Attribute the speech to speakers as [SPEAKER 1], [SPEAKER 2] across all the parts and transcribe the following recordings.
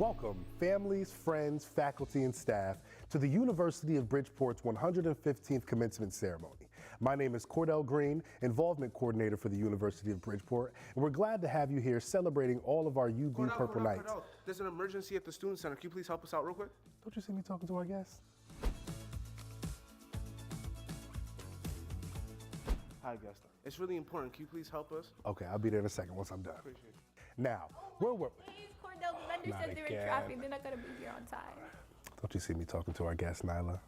[SPEAKER 1] Welcome, families, friends, faculty, and staff, to the University of Bridgeport's 115th commencement ceremony. My name is Cordell Green, Involvement Coordinator for the University of Bridgeport, and we're glad to have you here celebrating all of our UB Purple Nights.
[SPEAKER 2] Cordell, there's an emergency at the Student Center. Can you please help us out real quick?
[SPEAKER 1] Don't you see me talking to our guests?
[SPEAKER 2] Hi, Gusta. It's really important. Can you please help us?
[SPEAKER 1] Okay, I'll be there in a second once I'm done.
[SPEAKER 2] Appreciate it.
[SPEAKER 1] Now, where were we?
[SPEAKER 3] Please, Cordell, the vendor
[SPEAKER 1] Not
[SPEAKER 3] said they're in
[SPEAKER 1] again.
[SPEAKER 3] traffic. They're not going to be here on time.
[SPEAKER 1] Don't you see me talking to our guest, Nyla?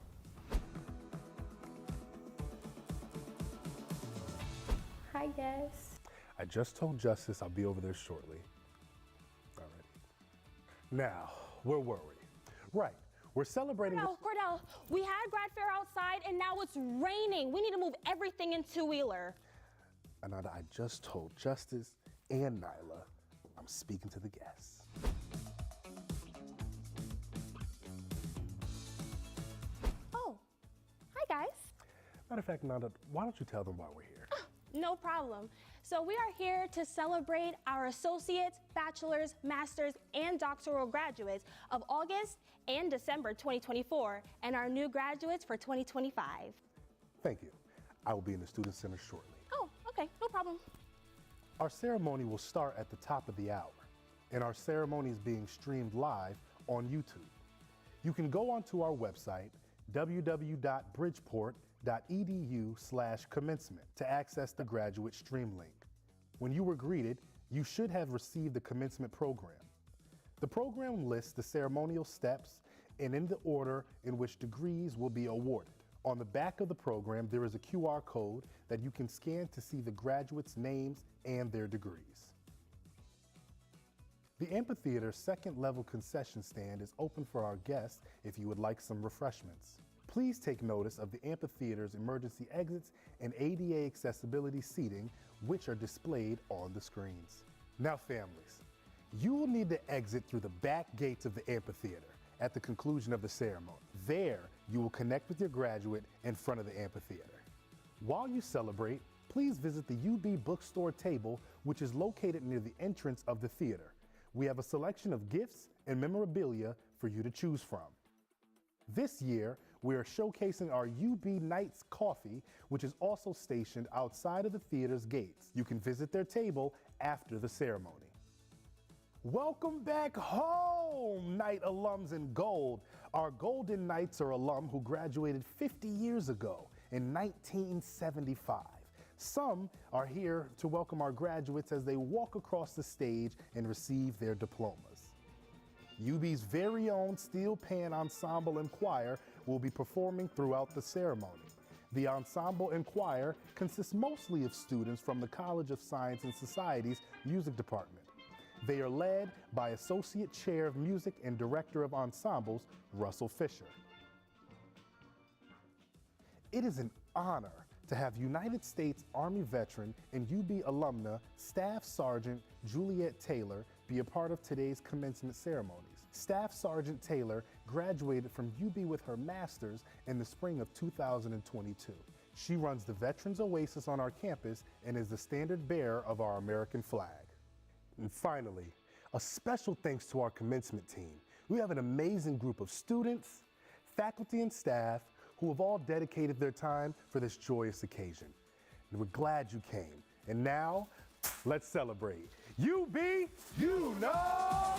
[SPEAKER 3] Hi, guys.
[SPEAKER 1] I just told Justice I'll be over there shortly. All right. Now, where were we? Right, we're celebrating.
[SPEAKER 4] Cordell, we had grad fair outside and now it's raining. We need to move everything in two-wheeler.
[SPEAKER 1] Ananda, I just told Justice and Nyla I'm speaking to the guests.
[SPEAKER 4] Oh, hi guys.
[SPEAKER 1] Matter of fact, Nanda, why don't you tell them why we're here?
[SPEAKER 4] No problem. So we are here to celebrate our associates, bachelors, masters, and doctoral graduates of August and December 2024 and our new graduates for 2025.
[SPEAKER 1] Thank you. I will be in the Student Center shortly.
[SPEAKER 4] Oh, okay, no problem.
[SPEAKER 1] Our ceremony will start at the top of the hour, and our ceremony is being streamed live on YouTube. You can go onto our website, www.bridgeport.edu/commencement, to access the graduate stream link. When you were greeted, you should have received the commencement program. The program lists the ceremonial steps and in the order in which degrees will be awarded. On the back of the program, there is a QR code that you can scan to see the graduates' names and their degrees. The amphitheater's second-level concession stand is open for our guests if you would like some refreshments. Please take notice of the amphitheater's emergency exits and ADA accessibility seating, which are displayed on the screens. Now, families, you will need to exit through the back gates of the amphitheater at the conclusion of the ceremony. There, you will connect with your graduate in front of the amphitheater. While you celebrate, please visit the UB bookstore table, which is located near the entrance of the theater. We have a selection of gifts and memorabilia for you to choose from. This year, we are showcasing our UB Nights coffee, which is also stationed outside of the theater's gates. You can visit their table after the ceremony. Welcome back home, Knight alums in gold. Our Golden Knights are alum who graduated 50 years ago in 1975. Some are here to welcome our graduates as they walk across the stage and receive their diplomas. UB's very own steel pan ensemble and choir will be performing throughout the ceremony. The ensemble and choir consists mostly of students from the College of Science and Society's music department. They are led by Associate Chair of Music and Director of Ensembles, Russell Fisher. It is an honor to have United States Army veteran and UB alumna Staff Sergeant Juliet Taylor be a part of today's commencement ceremonies. Staff Sergeant Taylor graduated from UB with her master's in the spring of 2022. She runs the Veterans Oasis on our campus and is the standard bearer of our American flag. And finally, a special thanks to our commencement team. We have an amazing group of students, faculty, and staff who have all dedicated their time for this joyous occasion. And we're glad you came. And now, let's celebrate. UB, you know!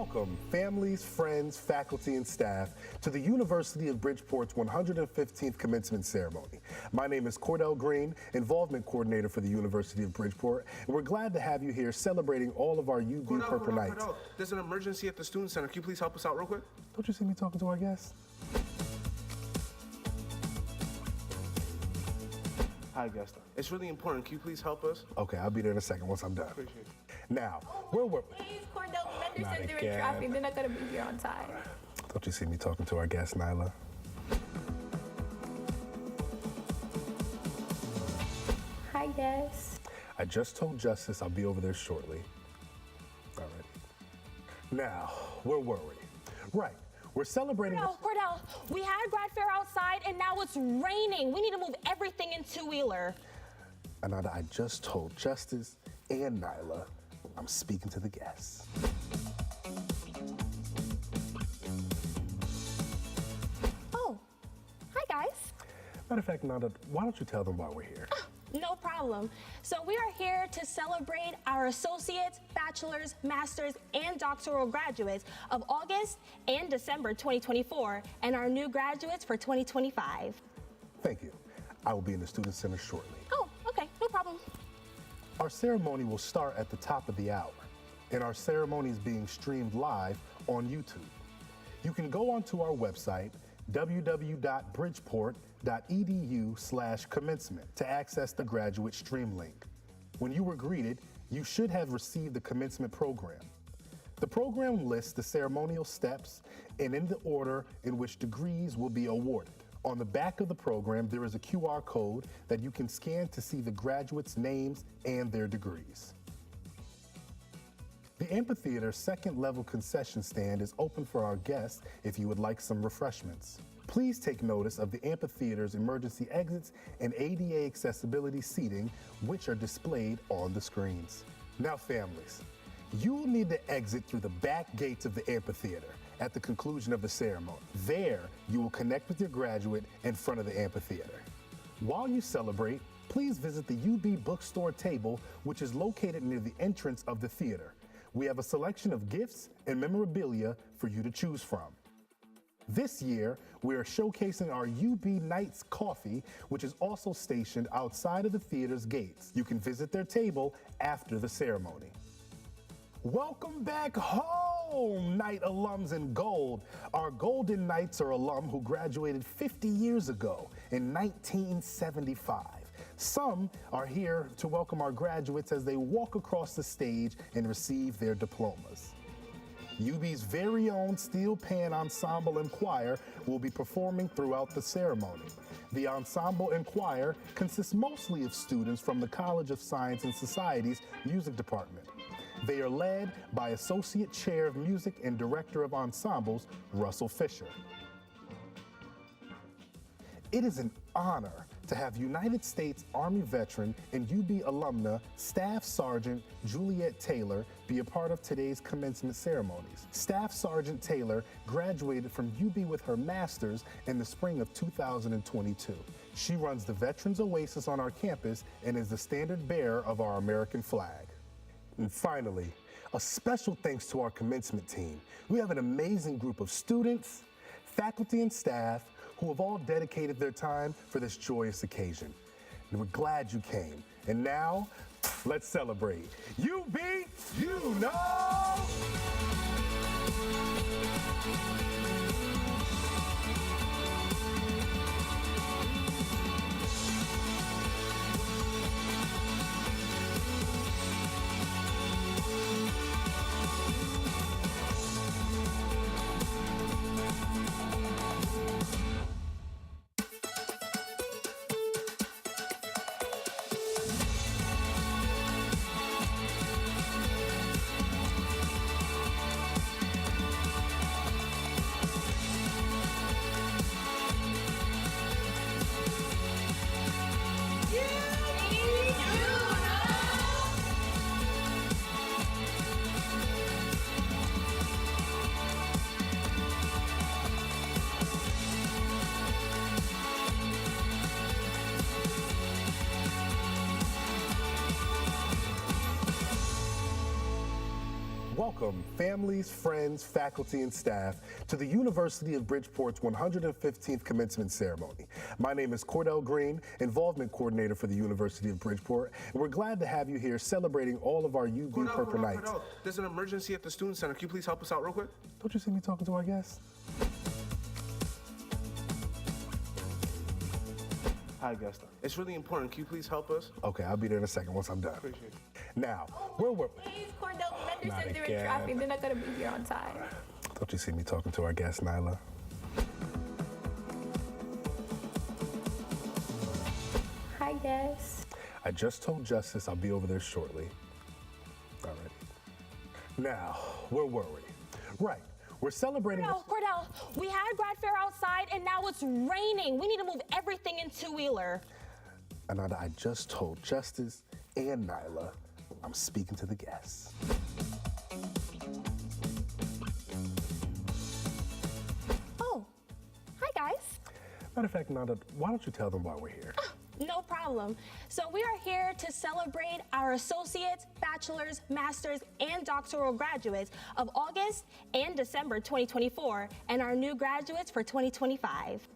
[SPEAKER 1] Welcome, families, friends, faculty, and staff, to the University of Bridgeport's 115th commencement ceremony. My name is Cordell Green, Involvement Coordinator for the University of Bridgeport, and we're glad to have you here celebrating all of our UB Purple Knights.
[SPEAKER 2] There's an emergency at the Student Center. Can you please help us out real quick?
[SPEAKER 1] Don't you see me talking to our guests?
[SPEAKER 2] Hi, Augusta. It's really important. Can you please help us?
[SPEAKER 1] Okay, I'll be there in a second once I'm done.
[SPEAKER 2] Appreciate it.
[SPEAKER 1] Now, where were we?
[SPEAKER 3] Please, Cordell, vendors
[SPEAKER 1] Not
[SPEAKER 3] said they're
[SPEAKER 1] again.
[SPEAKER 3] in traffic. They're not gonna be here on time.
[SPEAKER 1] Don't you see me talking to our guest, Nyla?
[SPEAKER 3] Hi, guests.
[SPEAKER 1] I just told Justice I'll be over there shortly. All right. Now, where were we? Right, we're celebrating.
[SPEAKER 4] Cordell, we had grad fair outside and now it's raining. We need to move everything in two-wheeler.
[SPEAKER 1] Ananda, I just told Justice and Nyla I'm speaking to the guests.
[SPEAKER 4] Oh, hi guys.
[SPEAKER 1] Matter of fact, Nanda, why don't you tell them why we're here?
[SPEAKER 4] No problem. So we are here to celebrate our associates, bachelors, masters, and doctoral graduates of August and December 2024 and our new graduates for 2025.
[SPEAKER 1] Thank you. I will be in the Student Center shortly.
[SPEAKER 4] Oh, okay, no problem.
[SPEAKER 1] Our ceremony will start at the top of the hour, and our ceremony is being streamed live on YouTube. You can go onto our website, www.bridgeport.edu/commencement, to access the graduate stream link. When you were greeted, you should have received the commencement program. The program lists the ceremonial steps and in the order in which degrees will be awarded. On the back of the program, there is a QR code that you can scan to see the graduates' names and their degrees. The amphitheater's second-level concession stand is open for our guests if you would like some refreshments. Please take notice of the amphitheater's emergency exits and ADA accessibility seating, which are displayed on the screens. Now, families, you will need to exit through the back gates of the amphitheater at the conclusion of the ceremony. There, you will connect with your graduate in front of the amphitheater. While you celebrate, please visit the UB bookstore table, which is located near the entrance of the theater. We have a selection of gifts and memorabilia for you to choose from. This year, we are showcasing our UB Knights coffee, which is also stationed outside of the theater's gates. You can visit their table after the ceremony. Welcome back home, Knight alums in gold. Our Golden Knights are alum who graduated 50 years ago in 1975. Some are here to welcome our graduates as they walk across the stage and receive their diplomas. UB's very own steel pan ensemble and choir will be performing throughout the ceremony. The ensemble and choir consists mostly of students from the College of Science and Society's music department. They are led by Associate Chair of Music and Director of Ensembles, Russell Fisher. It is an honor to have United States Army veteran and UB alumna Staff Sergeant Juliet Taylor be a part of today's commencement ceremonies. Staff Sergeant Taylor graduated from UB with her master's in the spring of 2022. She runs the Veterans Oasis on our campus and is the standard bearer of our American flag. And finally, a special thanks to our commencement team. We have an amazing group of students, faculty, and staff who have all dedicated their time for this joyous occasion. And we're glad you came. And now, let's celebrate. UB, you know! Welcome, families, friends, faculty, and staff, to the University of Bridgeport's 115th commencement ceremony. My name is Cordell Green, Involvement Coordinator for the University of Bridgeport, and we're glad to have you here celebrating all of our UB Purple Nights.
[SPEAKER 2] There's an emergency at the Student Center. Can you please help us out real quick?
[SPEAKER 1] Don't you see me talking to our guests?
[SPEAKER 2] Hi, Guesta. It's really important. Can you please help us?
[SPEAKER 1] Okay, I'll be there in a second once I'm done.
[SPEAKER 2] Appreciate it.
[SPEAKER 1] Now, where were we?
[SPEAKER 3] Please, Cordell, Mender
[SPEAKER 1] Not
[SPEAKER 3] said they're in
[SPEAKER 1] again.
[SPEAKER 3] traffic. They're not gonna be here on time.
[SPEAKER 1] Don't you see me talking to our guest, Nyla?
[SPEAKER 3] Hi, guests.
[SPEAKER 1] I just told Justice I'll be over there shortly. All right. Now, where were we? Right. We're celebrating.
[SPEAKER 4] Cordell, we had grad fair outside and now it's raining. We need to move everything in two-wheeler.
[SPEAKER 1] Ananda, I just told Justice and Nyla I'm speaking to the guests.
[SPEAKER 4] Oh, hi guys.
[SPEAKER 1] Matter of fact, Nanda, why don't you tell them why we're here?
[SPEAKER 4] No problem. So we are here to celebrate our associates, bachelors, masters, and doctoral graduates of August and December 2024 and our new graduates for 2025.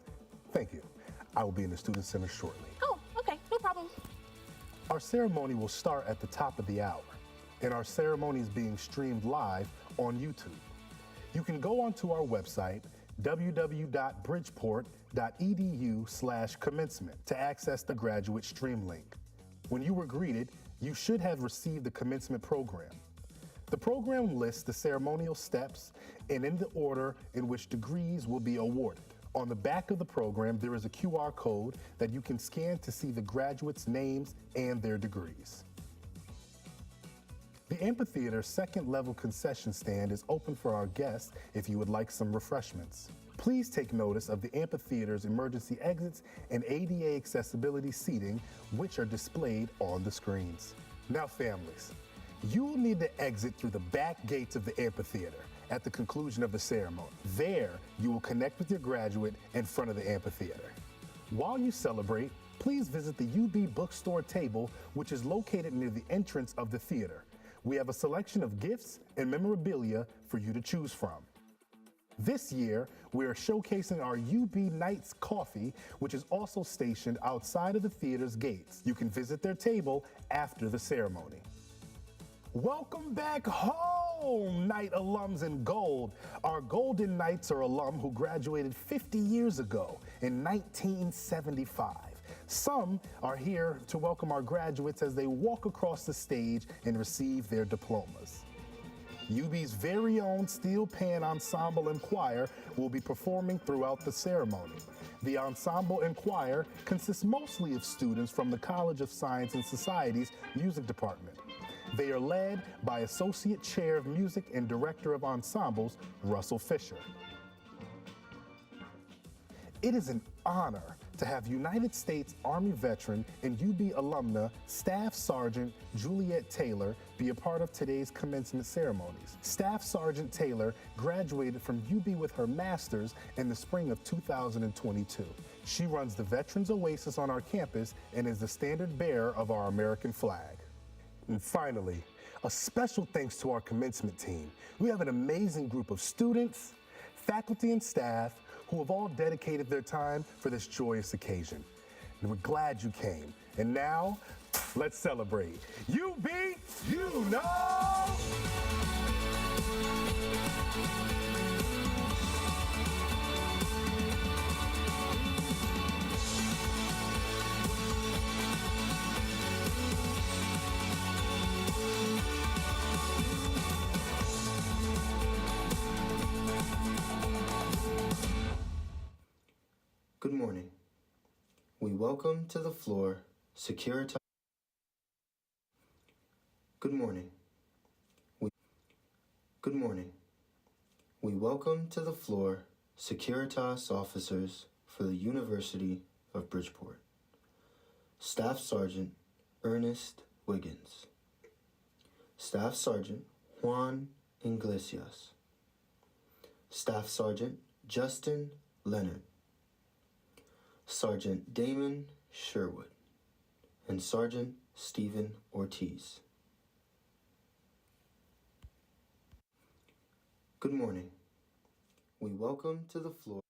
[SPEAKER 1] Thank you. I will be in the Student Center shortly.
[SPEAKER 4] Oh, okay, no problem.
[SPEAKER 1] Our ceremony will start at the top of the hour, and our ceremony is being streamed live on YouTube. You can go onto our website, www.bridgeport.edu/commencement, to access the graduate stream link. When you were greeted, you should have received the commencement program. The program lists the ceremonial steps and in the order in which degrees will be awarded. On the back of the program, there is a QR code that you can scan to see the graduates' names and their degrees. The amphitheater's second-level concession stand is open for our guests if you would like some refreshments. Please take notice of the amphitheater's emergency exits and ADA accessibility seating, which are displayed on the screens. Now, families, you will need to exit through the back gates of the amphitheater at the conclusion of the ceremony. There, you will connect with your graduate in front of the amphitheater. While you celebrate, please visit the UB bookstore table, which is located near the entrance of the theater. We have a selection of gifts and memorabilia for you to choose from. This year, we are showcasing our UB Nights coffee, which is also stationed outside of the theater's gates. You can visit their table after the ceremony. Welcome back home, Knight alums in gold. Our Golden Knights are alum who graduated 50 years ago in 1975. Some are here to welcome our graduates as they walk across the stage and receive their diplomas. UB's very own steel pan ensemble and choir will be performing throughout the ceremony. The ensemble and choir consists mostly of students from the College of Science and Society's music department. They are led by Associate Chair of Music and Director of Ensembles, Russell Fisher. It is an honor to have United States Army veteran and UB alumna Staff Sergeant Juliet Taylor be a part of today's commencement ceremonies. Staff Sergeant Taylor graduated from UB with her master's in the spring of 2022. She runs the Veterans Oasis on our campus and is the standard bearer of our American flag. And finally, a special thanks to our commencement team. We have an amazing group of students, faculty, and staff who have all dedicated their time for this joyous occasion. And we're glad you came. And now, let's celebrate. UB, you know!
[SPEAKER 5] Good morning. We welcome to the floor Securitas. Good morning. Good morning. We welcome to the floor Securitas officers for the University of Bridgeport. Staff Sergeant Ernest Wiggins. Staff Sergeant Juan Iglesias. Staff Sergeant Justin Leonard. Sergeant Damon Sherwood, and Sergeant Stephen Ortiz. Good morning. We welcome to the floor.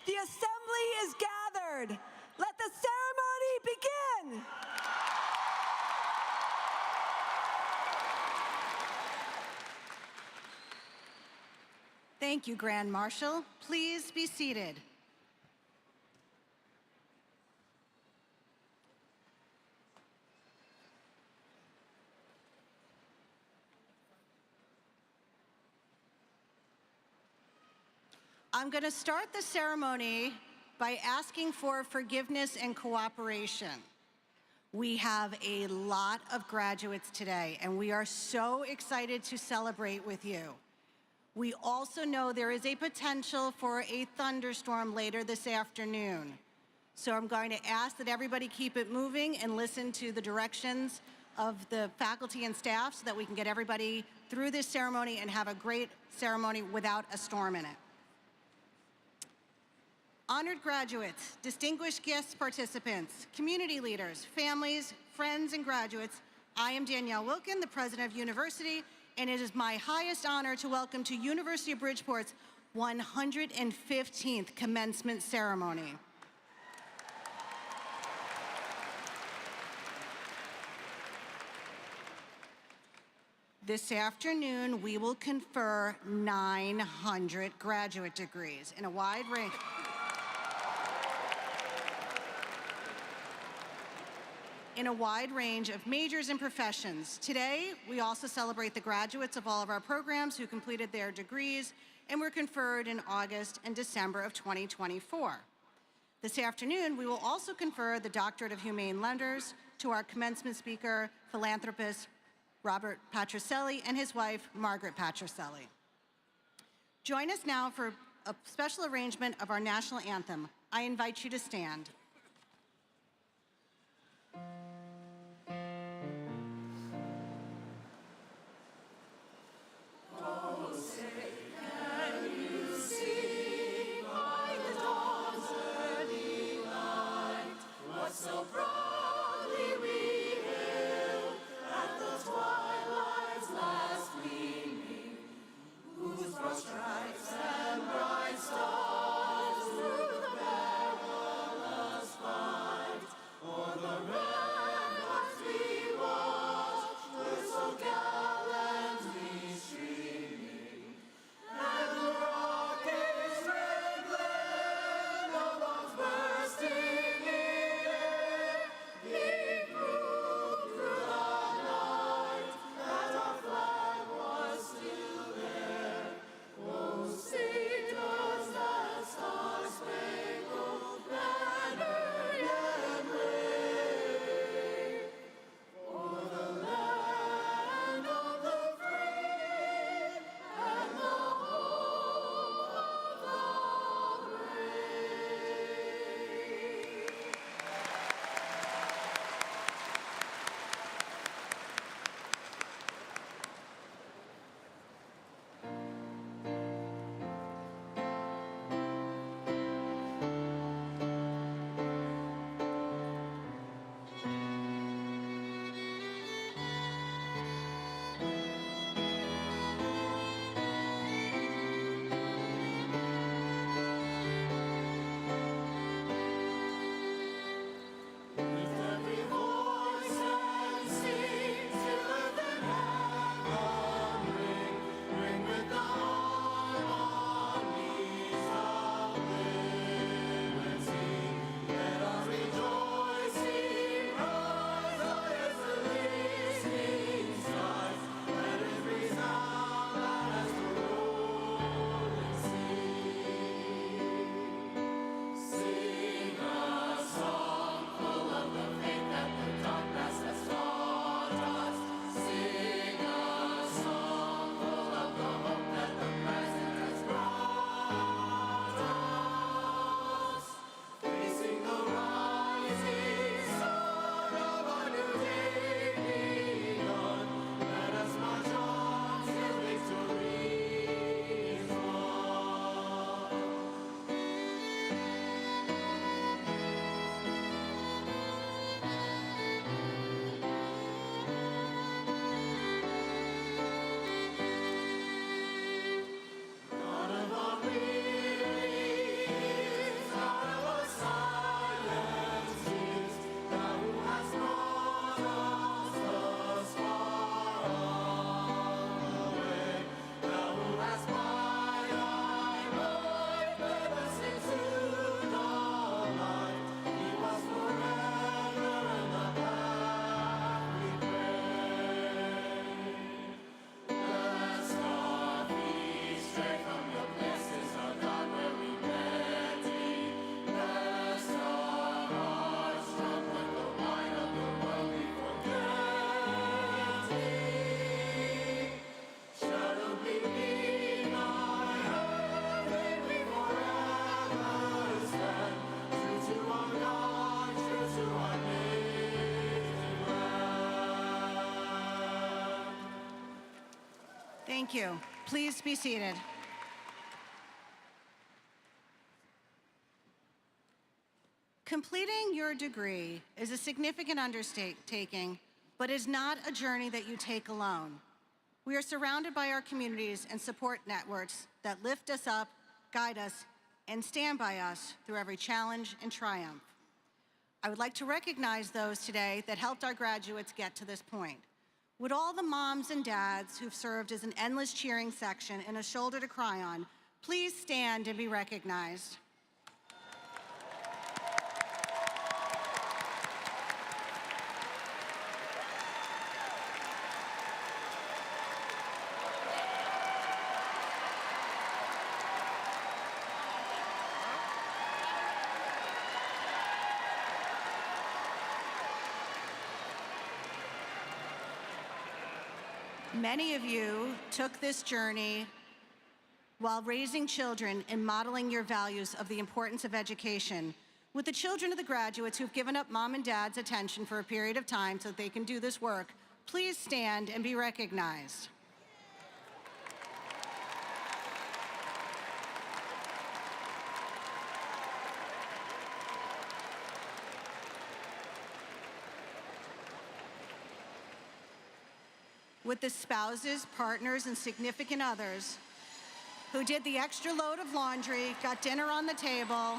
[SPEAKER 6] The assembly is gathered. Let the ceremony begin.
[SPEAKER 7] Thank you, Grand Marshal. Please be seated. I'm going to start the ceremony by asking for forgiveness and cooperation. We have a lot of graduates today, and we are so excited to celebrate with you. We also know there is a potential for a thunderstorm later this afternoon. So I'm going to ask that everybody keep it moving and listen to the directions of the faculty and staff so that we can get everybody through this ceremony and have a great ceremony without a storm in it. Honored graduates, distinguished guest participants, community leaders, families, friends, and graduates, I am Danielle Wilkin, the president of University, and it is my highest honor to welcome to University of Bridgeport's 115th commencement ceremony. This afternoon, we will confer 900 graduate degrees in a wide range. In a wide range of majors and professions. Today, we also celebrate the graduates of all of our programs who completed their degrees and were conferred in August and December of 2024. This afternoon, we will also confer the Doctorate of Humane Letters to our commencement speaker, philanthropist Robert Patricelli, and his wife, Margaret Patricelli. Join us now for a special arrangement of our national anthem. I invite you to stand.
[SPEAKER 8] So proudly we hail at the twilight's last gleaming, whose broad stripes and bright stars through the perilous
[SPEAKER 7] Thank you. Please be seated. Completing your degree is a significant undertaking, but is not a journey that you take alone. We are surrounded by our communities and support networks that lift us up, guide us, and stand by us through every challenge and triumph. I would like to recognize those today that helped our graduates get to this point. Would all the moms and dads who've served as an endless cheering section and a shoulder to cry on, please stand and be recognized. Many of you took this journey while raising children and modeling your values of the importance of education. With the children of the graduates who've given up mom and dad's attention for a period of time so that they can do this work, please stand and be recognized. With the spouses, partners, and significant others who did the extra load of laundry, got dinner on the table,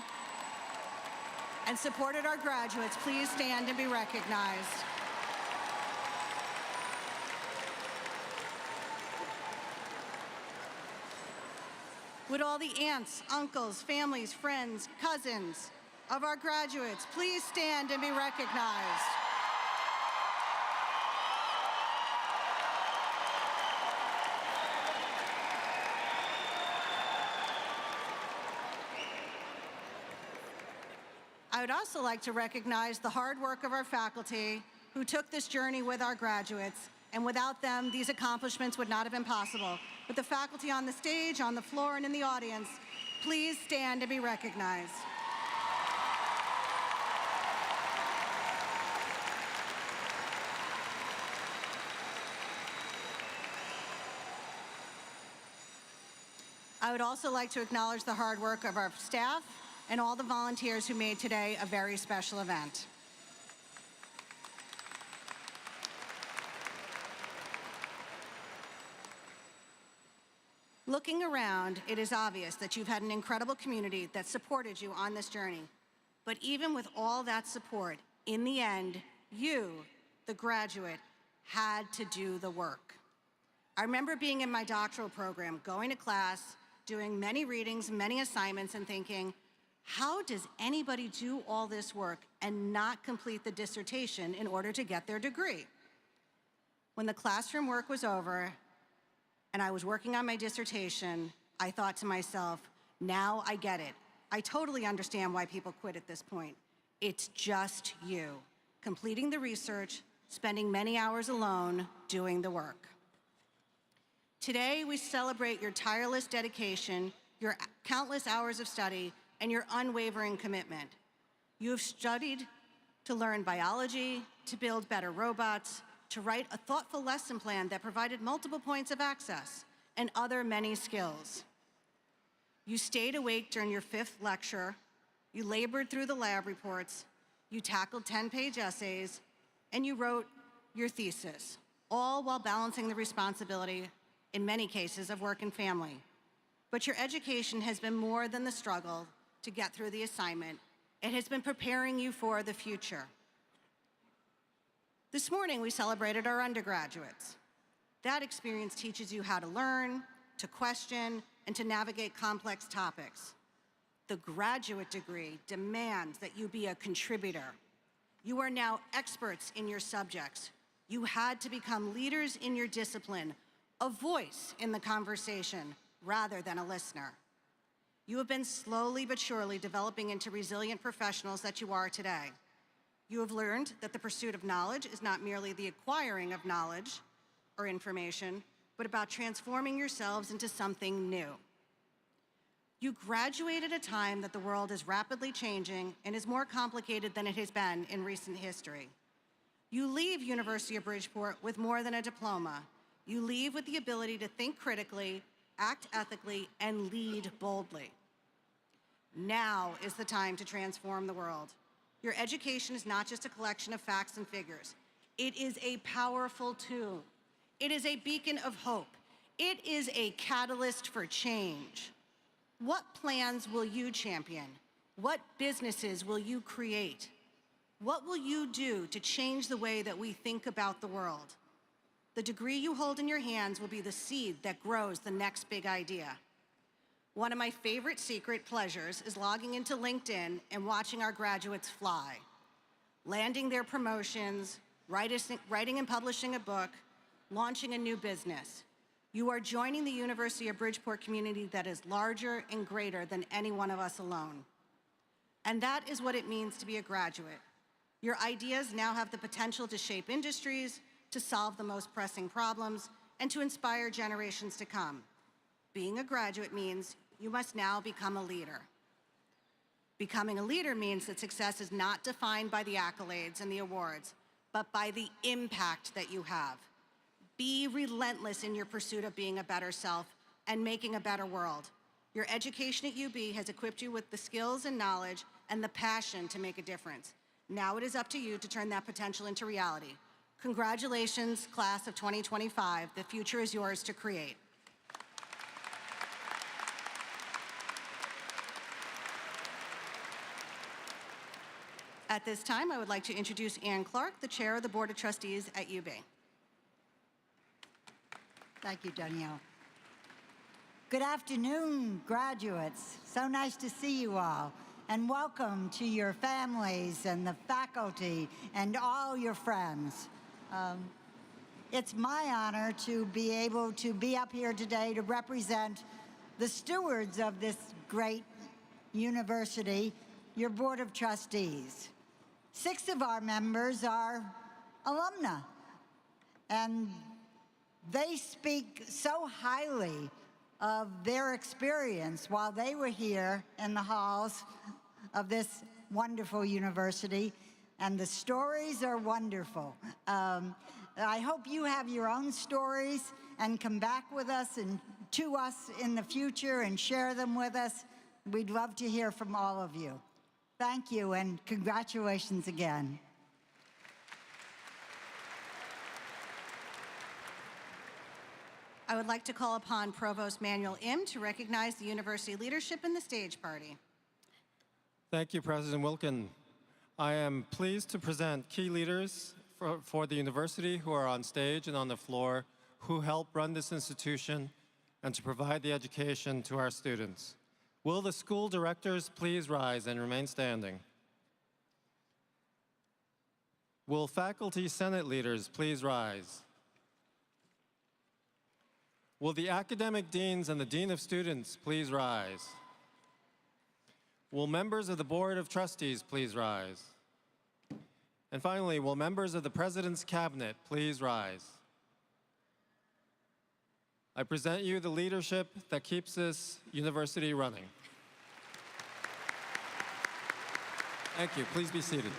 [SPEAKER 7] and supported our graduates, please stand and be recognized. Would all the aunts, uncles, families, friends, cousins of our graduates please stand and be recognized? I would also like to recognize the hard work of our faculty who took this journey with our graduates, and without them, these accomplishments would not have been possible. With the faculty on the stage, on the floor, and in the audience, please stand and be recognized. I would also like to acknowledge the hard work of our staff and all the volunteers who made today a very special event. Looking around, it is obvious that you've had an incredible community that supported you on this journey. But even with all that support, in the end, you, the graduate, had to do the work. I remember being in my doctoral program, going to class, doing many readings, many assignments, and thinking, how does anybody do all this work and not complete the dissertation in order to get their degree? When the classroom work was over and I was working on my dissertation, I thought to myself, now I get it. I totally understand why people quit at this point. It's just you, completing the research, spending many hours alone, doing the work. Today, we celebrate your tireless dedication, your countless hours of study, and your unwavering commitment. You have studied to learn biology, to build better robots, to write a thoughtful lesson plan that provided multiple points of access, and other many skills. You stayed awake during your 5th lecture, you labored through the lab reports, you tackled 10-page essays, and you wrote your thesis, all while balancing the responsibility, in many cases, of work and family. But your education has been more than the struggle to get through the assignment. It has been preparing you for the future. This morning, we celebrated our undergraduates. That experience teaches you how to learn, to question, and to navigate complex topics. The graduate degree demands that you be a contributor. You are now experts in your subjects. You had to become leaders in your discipline, a voice in the conversation rather than a listener. You have been slowly but surely developing into resilient professionals that you are today. You have learned that the pursuit of knowledge is not merely the acquiring of knowledge or information, but about transforming yourselves into something new. You graduate at a time that the world is rapidly changing and is more complicated than it has been in recent history. You leave University of Bridgeport with more than a diploma. You leave with the ability to think critically, act ethically, and lead boldly. Now is the time to transform the world. Your education is not just a collection of facts and figures. It is a powerful tool. It is a beacon of hope. It is a catalyst for change. What plans will you champion? What businesses will you create? What will you do to change the way that we think about the world? The degree you hold in your hands will be the seed that grows the next big idea. One of my favorite secret pleasures is logging into LinkedIn and watching our graduates fly, landing their promotions, writing and publishing a book, launching a new business. You are joining the University of Bridgeport community that is larger and greater than any one of us alone. And that is what it means to be a graduate. Your ideas now have the potential to shape industries, to solve the most pressing problems, and to inspire generations to come. Being a graduate means you must now become a leader. Becoming a leader means that success is not defined by the accolades and the awards, but by the impact that you have. Be relentless in your pursuit of being a better self and making a better world. Your education at UB has equipped you with the skills and knowledge and the passion to make a difference. Now it is up to you to turn that potential into reality. Congratulations, class of 2025. The future is yours to create. At this time, I would like to introduce Ann Clark, the chair of the Board of Trustees at UB.
[SPEAKER 9] Thank you, Danielle. Good afternoon, graduates. So nice to see you all. And welcome to your families and the faculty and all your friends. It's my honor to be able to be up here today to represent the stewards of this great university, your Board of Trustees. 6 of our members are alumni, and they speak so highly of their experience while they were here in the halls of this wonderful university, and the stories are wonderful. I hope you have your own stories and come back with us and to us in the future and share them with us. We'd love to hear from all of you. Thank you, and congratulations again.
[SPEAKER 7] I would like to call upon Provost Manuel Im to recognize the university leadership in the stage party.
[SPEAKER 10] Thank you, President Wilkin. I am pleased to present key leaders for the university who are on stage and on the floor, who help run this institution and to provide the education to our students. Will the school directors please rise and remain standing? Will faculty senate leaders please rise? Will the academic deans and the dean of students please rise? Will members of the Board of Trustees please rise? And finally, will members of the President's Cabinet please rise? I present you the leadership that keeps this university running. Thank you. Please be seated.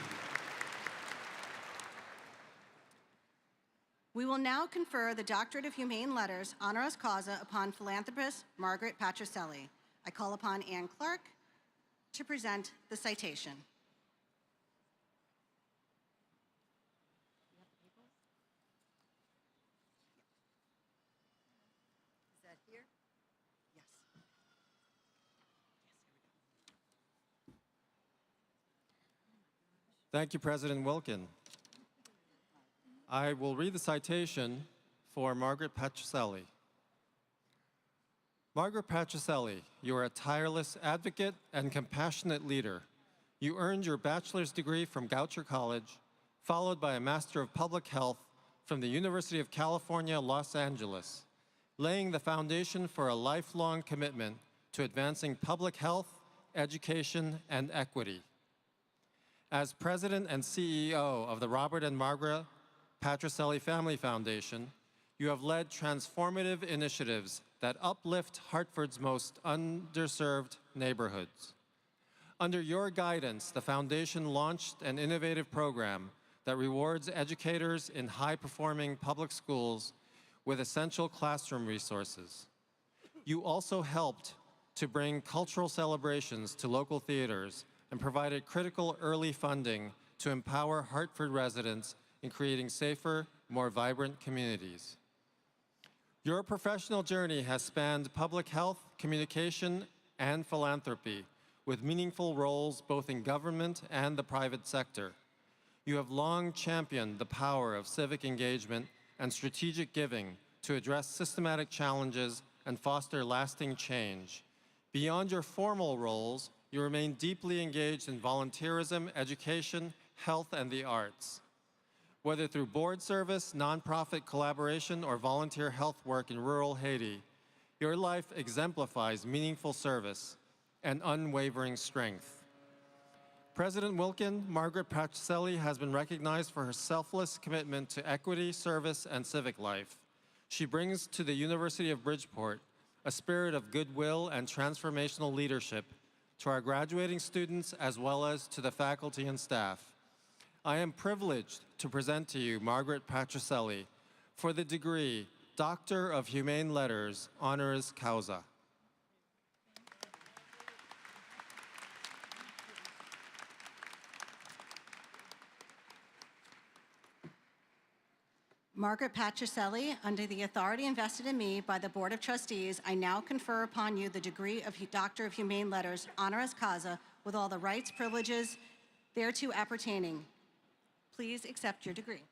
[SPEAKER 7] We will now confer the Doctorate of Humane Letters honoris causa upon philanthropist Margaret Patricelli. I call upon Ann Clark to present the citation. Is that here? Yes.
[SPEAKER 10] Thank you, President Wilkin. I will read the citation for Margaret Patricelli. Margaret Patricelli, you are a tireless advocate and compassionate leader. You earned your bachelor's degree from Goucher College, followed by a Master of Public Health from the University of California, Los Angeles, laying the foundation for a lifelong commitment to advancing public health, education, and equity. As president and CEO of the Robert and Margaret Patricelli Family Foundation, you have led transformative initiatives that uplift Hartford's most underserved neighborhoods. Under your guidance, the foundation launched an innovative program that rewards educators in high-performing public schools with essential classroom resources. You also helped to bring cultural celebrations to local theaters and provided critical early funding to empower Hartford residents in creating safer, more vibrant communities. Your professional journey has spanned public health, communication, and philanthropy, with meaningful roles both in government and the private sector. You have long championed the power of civic engagement and strategic giving to address systematic challenges and foster lasting change. Beyond your formal roles, you remain deeply engaged in volunteerism, education, health, and the arts. Whether through board service, nonprofit collaboration, or volunteer health work in rural Haiti, your life exemplifies meaningful service and unwavering strength. President Wilkin, Margaret Patricelli, has been recognized for her selfless commitment to equity, service, and civic life. She brings to the University of Bridgeport a spirit of goodwill and transformational leadership to our graduating students as well as to the faculty and staff. I am privileged to present to you Margaret Patricelli for the degree Doctor of Humane Letters, honoris causa.
[SPEAKER 7] Margaret Patricelli, under the authority invested in me by the Board of Trustees, I now confer upon you the degree of Doctor of Humane Letters, honoris causa, with all the rights, privileges thereto appertaining. Please accept your degree.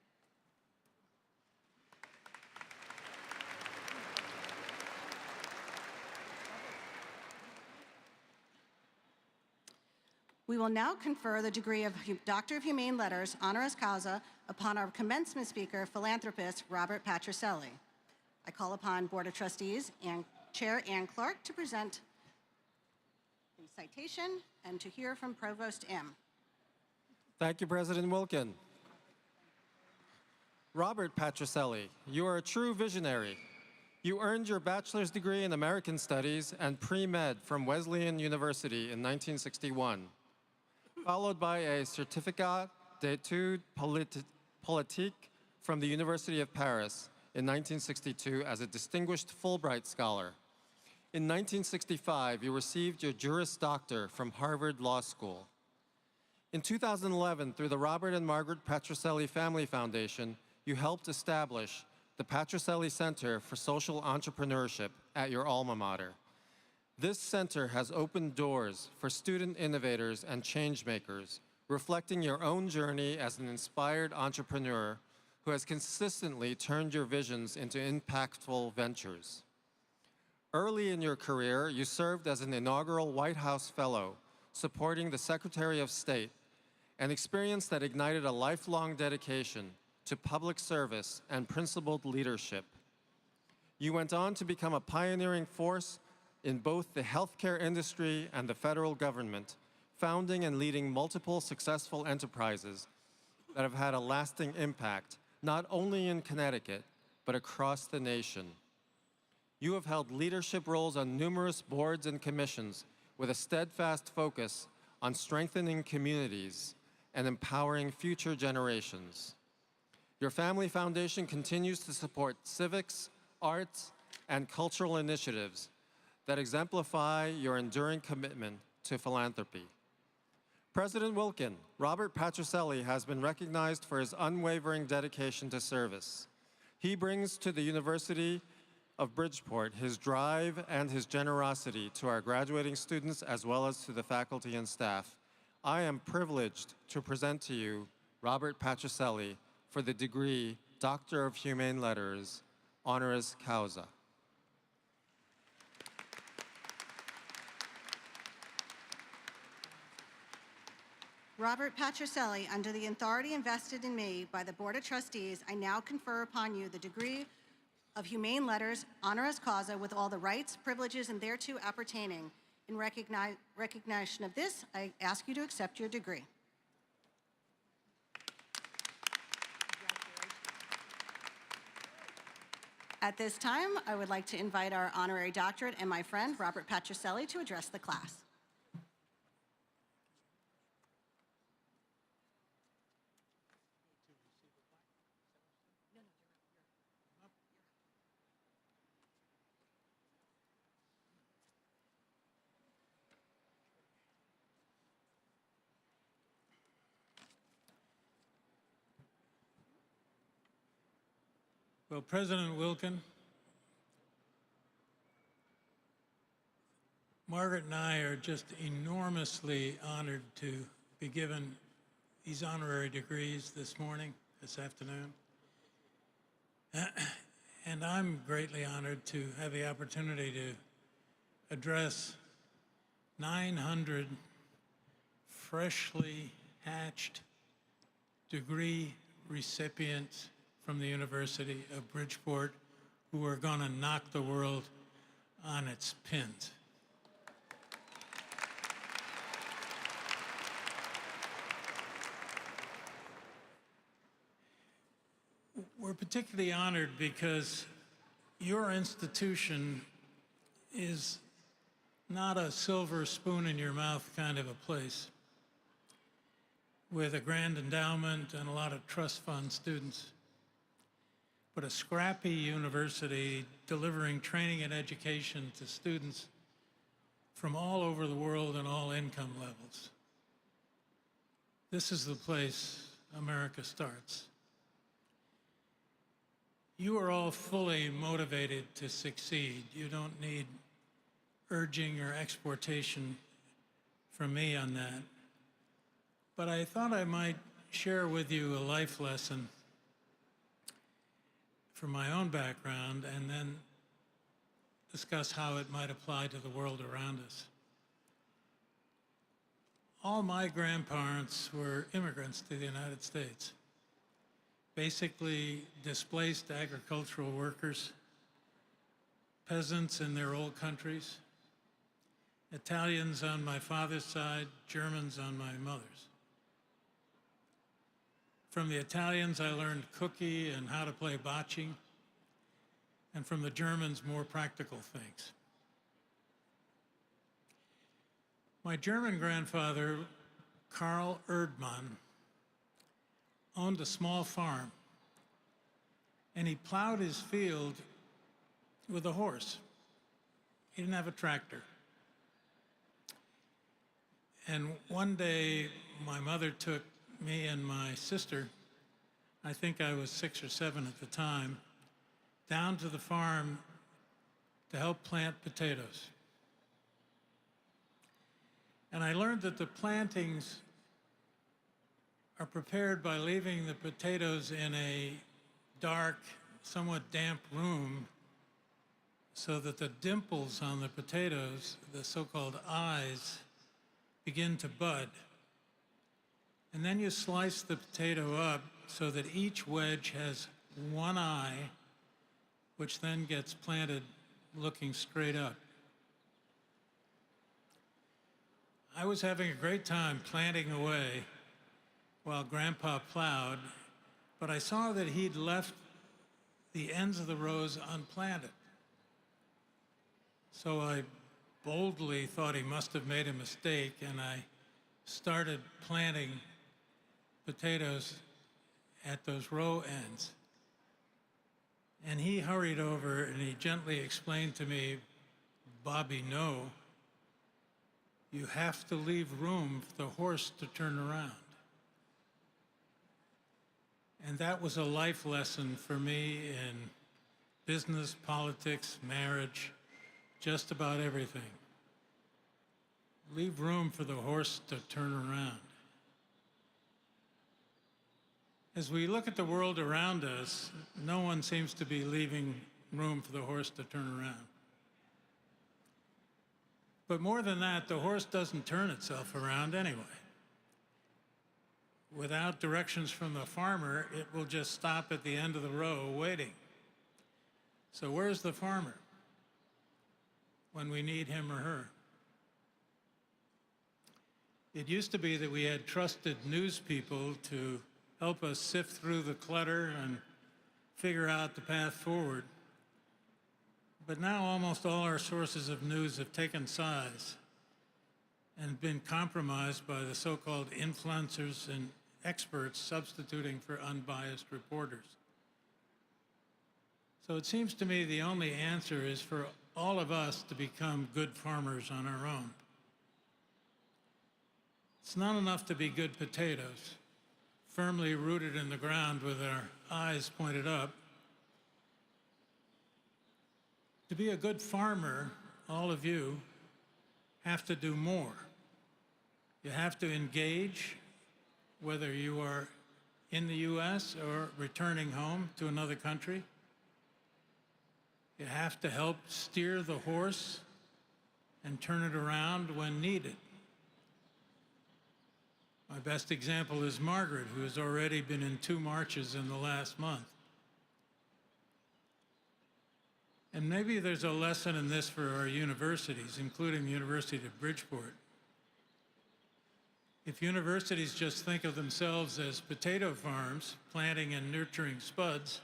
[SPEAKER 7] We will now confer the degree of Doctor of Humane Letters, honoris causa, upon our commencement speaker, philanthropist, Robert Patricelli. I call upon Board of Trustees and Chair Ann Clark to present the citation and to hear from Provost M.
[SPEAKER 10] Thank you, President Wilkin. Robert Patricelli, you are a true visionary. You earned your bachelor's degree in American Studies and pre-med from Wesleyan University in 1961, followed by a Certificat d'études politiques from the University of Paris in 1962 as a distinguished Fulbright scholar. In 1965, you received your Juris Doctor from Harvard Law School. In 2011, through the Robert and Margaret Patricelli Family Foundation, you helped establish the Patricelli Center for Social Entrepreneurship at your alma mater. This center has opened doors for student innovators and change makers, reflecting your own journey as an inspired entrepreneur who has consistently turned your visions into impactful ventures. Early in your career, you served as an inaugural White House Fellow, supporting the Secretary of State, an experience that ignited a lifelong dedication to public service and principled leadership. You went on to become a pioneering force in both the healthcare industry and the federal government, founding and leading multiple successful enterprises that have had a lasting impact, not only in Connecticut, but across the nation. You have held leadership roles on numerous boards and commissions with a steadfast focus on strengthening communities and empowering future generations. Your family foundation continues to support civics, arts, and cultural initiatives that exemplify your enduring commitment to philanthropy. President Wilkin, Robert Patricelli has been recognized for his unwavering dedication to service. He brings to the University of Bridgeport his drive and his generosity to our graduating students as well as to the faculty and staff. I am privileged to present to you Robert Patricelli for the degree Doctor of Humane Letters, honoris causa.
[SPEAKER 7] Robert Patricelli, under the authority invested in me by the Board of Trustees, I now confer upon you the degree of Humane Letters, honoris causa, with all the rights, privileges, and thereto appertaining. In recognition of this, I ask you to accept your degree. At this time, I would like to invite our honorary doctorate and my friend, Robert Patricelli, to address the class.
[SPEAKER 11] Well, President Wilkin, Margaret and I are just enormously honored to be given these honorary degrees this afternoon. And I'm greatly honored to have the opportunity to address 900 freshly hatched degree recipients from the University of Bridgeport who are going to knock the world on its pins. We're particularly honored because your institution is not a silver spoon in your mouth kind of a place with a grand endowment and a lot of trust fund students, but a scrappy university delivering training and education to students from all over the world and all income levels. This is the place America starts. You are all fully motivated to succeed. You don't need urging or exhortation from me on that. But I thought I might share with you a life lesson from my own background and then discuss how it might apply to the world around us. All my grandparents were immigrants to the United States, basically displaced agricultural workers, peasants in their old countries, Italians on my father's side, Germans on my mother's. From the Italians, I learned cookie and how to play bocce, and from the Germans, more practical things. My German grandfather, Karl Erdmann, owned a small farm, and he plowed his field with a horse. He didn't have a tractor. And one day, my mother took me and my sister, I think I was 6 or 7 at the time, down to the farm to help plant potatoes. And I learned that the plantings are prepared by leaving the potatoes in a dark, somewhat damp room so that the dimples on the potatoes, the so-called eyes, begin to bud. And then you slice the potato up so that each wedge has one eye, which then gets planted looking straight up. I was having a great time planting away while Grandpa plowed, but I saw that he'd left the ends of the rows unplanted. So I boldly thought he must have made a mistake, and I started planting potatoes at those row ends. And he hurried over and he gently explained to me, "Bobby, no, you have to leave room for the horse to turn around." And that was a life lesson for me in business, politics, marriage, just about everything. Leave room for the horse to turn around. As we look at the world around us, no one seems to be leaving room for the horse to turn around. But more than that, the horse doesn't turn itself around anyway. Without directions from the farmer, it will just stop at the end of the row waiting. So where's the farmer when we need him or her? It used to be that we had trusted news people to help us sift through the clutter and figure out the path forward. But now almost all our sources of news have taken sides and been compromised by the so-called influencers and experts substituting for unbiased reporters. So it seems to me the only answer is for all of us to become good farmers on our own. It's not enough to be good potatoes, firmly rooted in the ground with our eyes pointed up. To be a good farmer, all of you have to do more. You have to engage, whether you are in the U.S. or returning home to another country. You have to help steer the horse and turn it around when needed. My best example is Margaret, who has already been in 2 marches in the last month. And maybe there's a lesson in this for our universities, including the University of Bridgeport. If universities just think of themselves as potato farms, planting and nurturing spuds,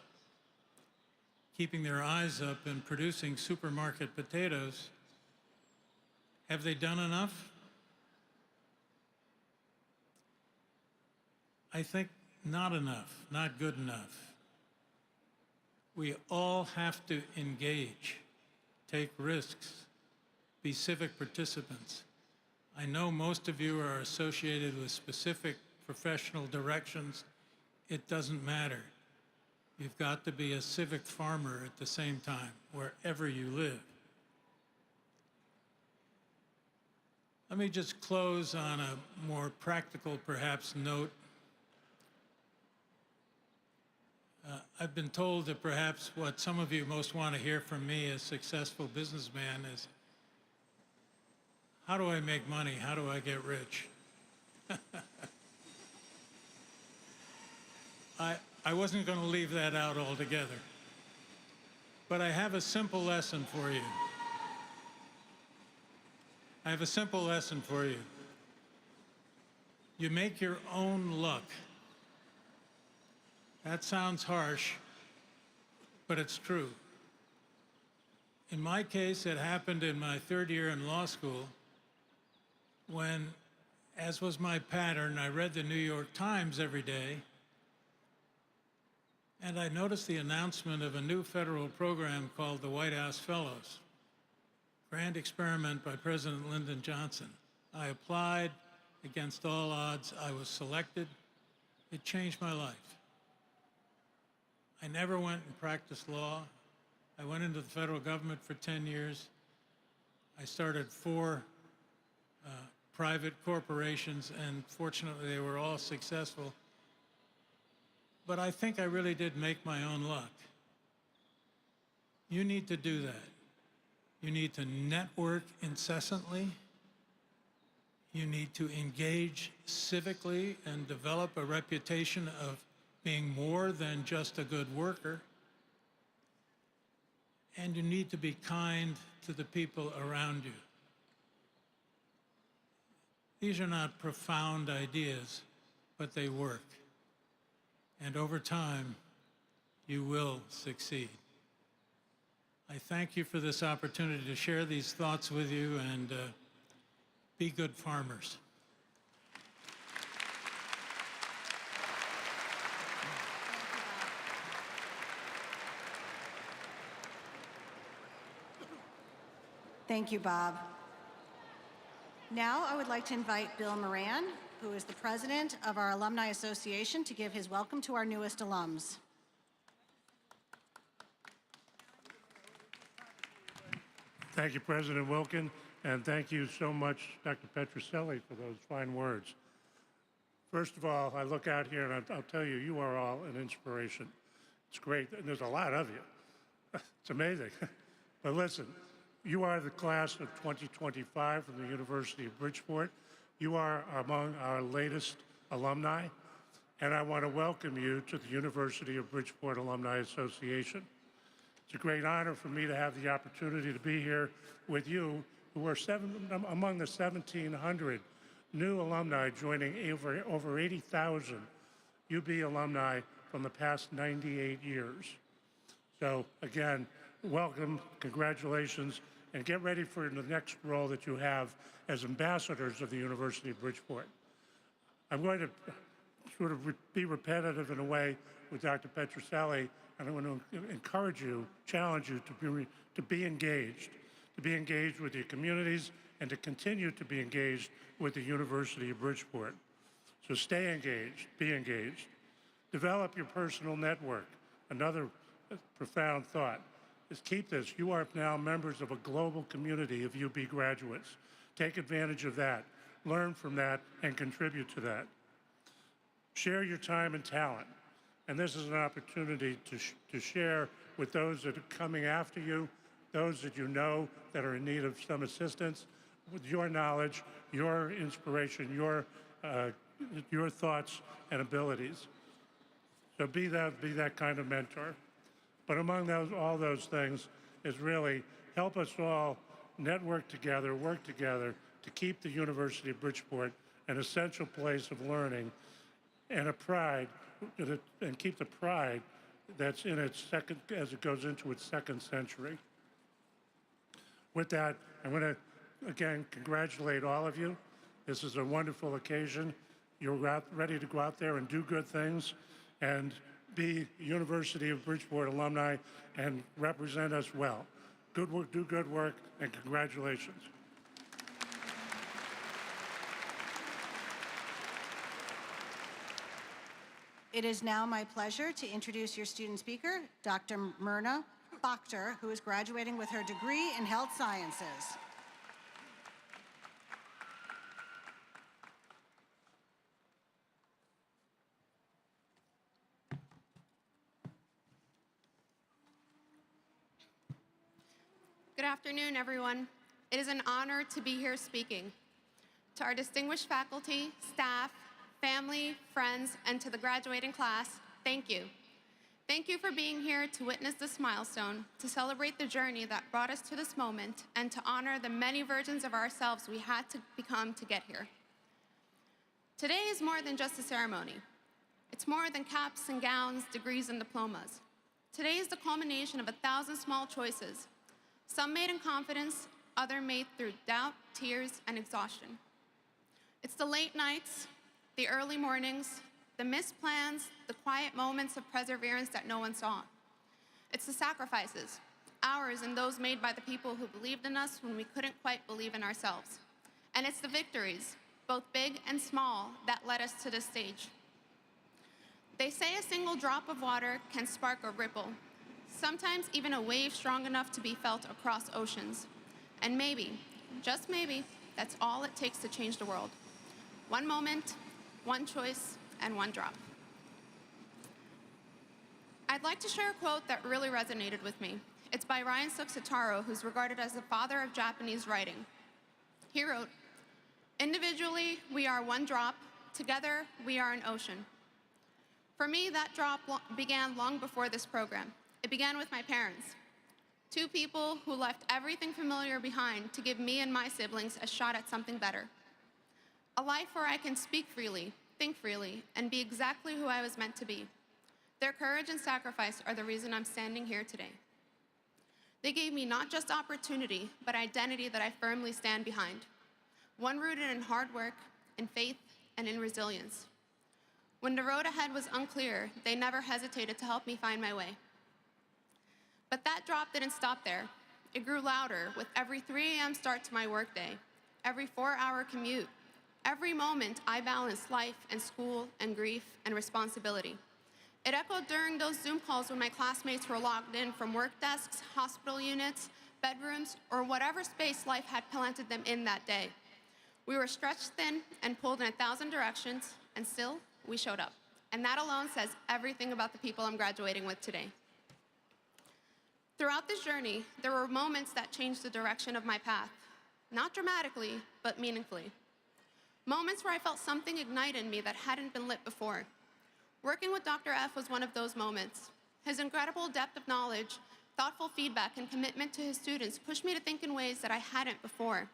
[SPEAKER 11] keeping their eyes up and producing supermarket potatoes, have they done enough? I think not enough, not good enough. We all have to engage, take risks, be civic participants. I know most of you are associated with specific professional directions. It doesn't matter. You've got to be a civic farmer at the same time, wherever you live. Let me just close on a more practical, perhaps, note. I've been told that perhaps what some of you most want to hear from me as a successful businessman is, how do I make money? How do I get rich? I wasn't going to leave that out altogether. But I have a simple lesson for you. I have a simple lesson for you. You make your own luck. That sounds harsh, but it's true. In my case, it happened in my 3rd year in law school when, as was my pattern, I read the New York Times every day, and I noticed the announcement of a new federal program called the White House Fellows, grand experiment by President Lyndon Johnson. I applied against all odds. I was selected. It changed my life. I never went and practiced law. I went into the federal government for 10 years. I started 4 private corporations, and fortunately they were all successful. But I think I really did make my own luck. You need to do that. You need to network incessantly. You need to engage civically and develop a reputation of being more than just a good worker. And you need to be kind to the people around you. These are not profound ideas, but they work. And over time, you will succeed. I thank you for this opportunity to share these thoughts with you, and be good farmers.
[SPEAKER 7] Thank you, Bob. Now I would like to invite Bill Moran, who is the president of our Alumni Association, to give his welcome to our newest alums.
[SPEAKER 12] Thank you, President Wilkin, and thank you so much, Dr. Petrucelli, for those fine words. First of all, I look out here and I'll tell you, you are all an inspiration. It's great, and there's a lot of you. It's amazing. But listen, you are the class of 2025 from the University of Bridgeport. You are among our latest alumni, and I want to welcome you to the University of Bridgeport Alumni Association. It's a great honor for me to have the opportunity to be here with you, who are among the 1,700 new alumni joining over 80,000 UB alumni from the past 98 years. So again, welcome, congratulations, and get ready for the next role that you have as ambassadors of the University of Bridgeport. I'm going to sort of be repetitive in a way with Dr. Petrucelli, and I want to encourage you, challenge you to be engaged with your communities and to continue to be engaged with the University of Bridgeport. So stay engaged, be engaged. Develop your personal network, another profound thought. is keep this. You are now members of a global community of UB graduates. Take advantage of that. Learn from that and contribute to that. Share your time and talent. And this is an opportunity to share with those that are coming after you, those that you know that are in need of some assistance, with your knowledge, your inspiration, your thoughts and abilities. So be that kind of mentor. But among all those things is really help us all network together, work together to keep the University of Bridgeport an essential place of learning and a pride, and keep the pride that's in its second, as it goes into its second century. With that, I'm going to, again, congratulate all of you. This is a wonderful occasion. You're ready to go out there and do good things and be University of Bridgeport alumni and represent us well. Good work, do good work, and congratulations.
[SPEAKER 7] It is now my pleasure to introduce your student speaker, Dr. Myrna Bachter, who is graduating with her degree in health sciences.
[SPEAKER 13] Good afternoon, everyone. It is an honor to be here speaking. To our distinguished faculty, staff, family, friends, and to the graduating class, thank you. Thank you for being here to witness this milestone, to celebrate the journey that brought us to this moment, and to honor the many versions of ourselves we had to become to get here. Today is more than just a ceremony. It's more than caps and gowns, degrees and diplomas. Today is the culmination of 1,000 small choices, some made in confidence, others made through doubt, tears, and exhaustion. It's the late nights, the early mornings, the missed plans, the quiet moments of perseverance that no one saw. It's the sacrifices, ours and those made by the people who believed in us when we couldn't quite believe in ourselves. And it's the victories, both big and small, that led us to this stage. They say a single drop of water can spark a ripple, sometimes even a wave strong enough to be felt across oceans. And maybe, just maybe, that's all it takes to change the world. One moment, one choice, and one drop. I'd like to share a quote that really resonated with me. It's by Ryan Suksataro, who's regarded as the father of Japanese writing. He wrote, "Individually, we are one drop. Together, we are an ocean." For me, that drop began long before this program. It began with my parents, two people who left everything familiar behind to give me and my siblings a shot at something better. A life where I can speak freely, think freely, and be exactly who I was meant to be. Their courage and sacrifice are the reason I'm standing here today. They gave me not just opportunity, but identity that I firmly stand behind. One rooted in hard work, in faith, and in resilience. When the road ahead was unclear, they never hesitated to help me find my way. But that drop didn't stop there. It grew louder with every 3 a.m. start to my workday, every 4-hour commute, every moment I balanced life and school and grief and responsibility. It echoed during those Zoom calls when my classmates were logged in from work desks, hospital units, bedrooms, or whatever space life had planted them in that day. We were stretched thin and pulled in 1,000 directions, and still, we showed up. And that alone says everything about the people I'm graduating with today. Throughout this journey, there were moments that changed the direction of my path. Not dramatically, but meaningfully. Moments where I felt something ignite in me that hadn't been lit before. Working with Dr. F was one of those moments. His incredible depth of knowledge, thoughtful feedback, and commitment to his students pushed me to think in ways that I hadn't before.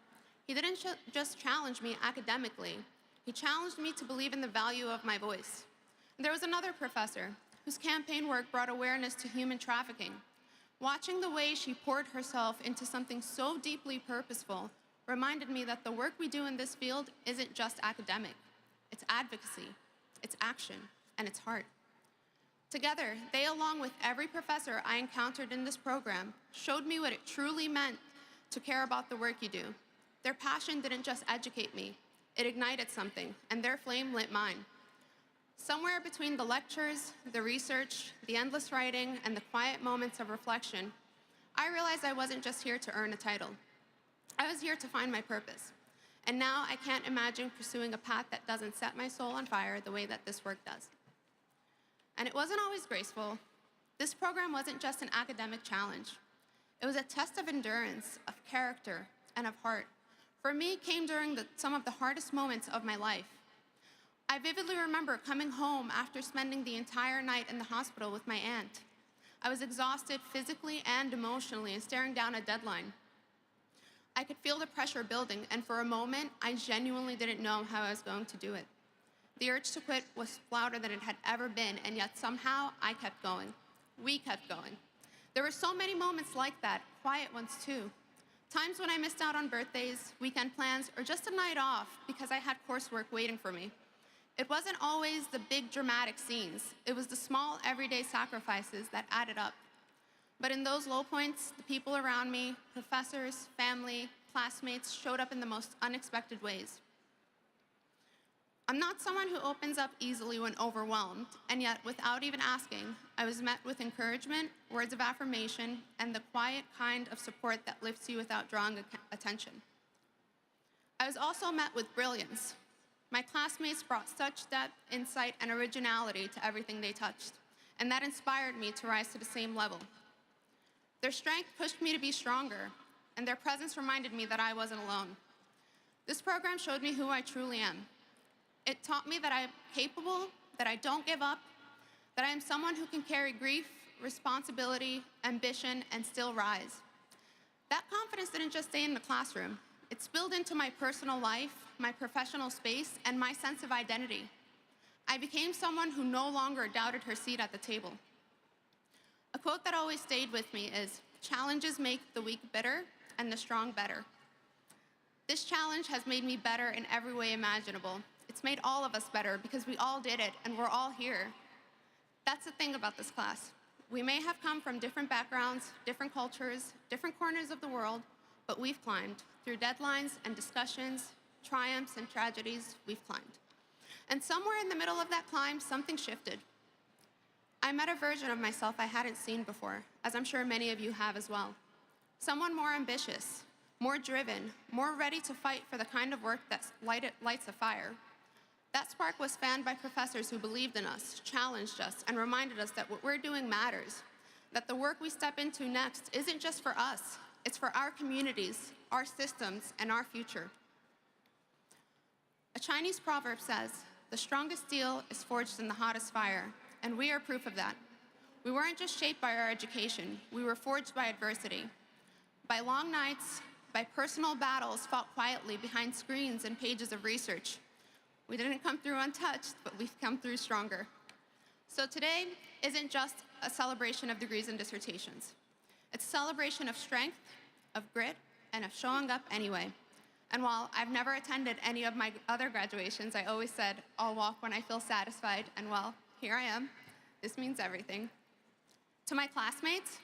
[SPEAKER 13] He didn't just challenge me academically. He challenged me to believe in the value of my voice. And there was another professor whose campaign work brought awareness to human trafficking. Watching the way she poured herself into something so deeply purposeful reminded me that the work we do in this field isn't just academic. It's advocacy, it's action, and it's heart. Together, they, along with every professor I encountered in this program, showed me what it truly meant to care about the work you do. Their passion didn't just educate me, it ignited something, and their flame lit mine. Somewhere between the lectures, the research, the endless writing, and the quiet moments of reflection, I realized I wasn't just here to earn a title. I was here to find my purpose. And now I can't imagine pursuing a path that doesn't set my soul on fire the way that this work does. And it wasn't always graceful. This program wasn't just an academic challenge. It was a test of endurance, of character, and of heart. For me, it came during some of the hardest moments of my life. I vividly remember coming home after spending the entire night in the hospital with my aunt. I was exhausted physically and emotionally and staring down a deadline. I could feel the pressure building, and for a moment, I genuinely didn't know how I was going to do it. The urge to quit was louder than it had ever been, and yet somehow I kept going. We kept going. There were so many moments like that, quiet ones too. Times when I missed out on birthdays, weekend plans, or just a night off because I had coursework waiting for me. It wasn't always the big dramatic scenes. It was the small everyday sacrifices that added up. But in those low points, the people around me, professors, family, classmates, showed up in the most unexpected ways. I'm not someone who opens up easily when overwhelmed, and yet without even asking, I was met with encouragement, words of affirmation, and the quiet kind of support that lifts you without drawing attention. I was also met with brilliance. My classmates brought such depth, insight, and originality to everything they touched, and that inspired me to rise to the same level. Their strength pushed me to be stronger, and their presence reminded me that I wasn't alone. This program showed me who I truly am. It taught me that I am capable, that I don't give up, that I am someone who can carry grief, responsibility, ambition, and still rise. That confidence didn't just stay in the classroom. It spilled into my personal life, my professional space, and my sense of identity. I became someone who no longer doubted her seat at the table. A quote that always stayed with me is, "Challenges make the weak bitter and the strong better." This challenge has made me better in every way imaginable. It's made all of us better because we all did it and we're all here. That's the thing about this class. We may have come from different backgrounds, different cultures, different corners of the world, but we've climbed. Through deadlines and discussions, triumphs and tragedies, we've climbed. And somewhere in the middle of that climb, something shifted. I met a version of myself I hadn't seen before, as I'm sure many of you have as well. Someone more ambitious, more driven, more ready to fight for the kind of work that lights a fire. That spark was fanned by professors who believed in us, challenged us, and reminded us that what we're doing matters, that the work we step into next isn't just for us, it's for our communities, our systems, and our future. A Chinese proverb says, "The strongest steel is forged in the hottest fire," and we are proof of that. We weren't just shaped by our education, we were forged by adversity, by long nights, by personal battles fought quietly behind screens and pages of research. We didn't come through untouched, but we've come through stronger. So today isn't just a celebration of degrees and dissertations. It's a celebration of strength, of grit, and of showing up anyway. And while I've never attended any of my other graduations, I always said, I'll walk when I feel satisfied, and well, here I am. This means everything. To my classmates,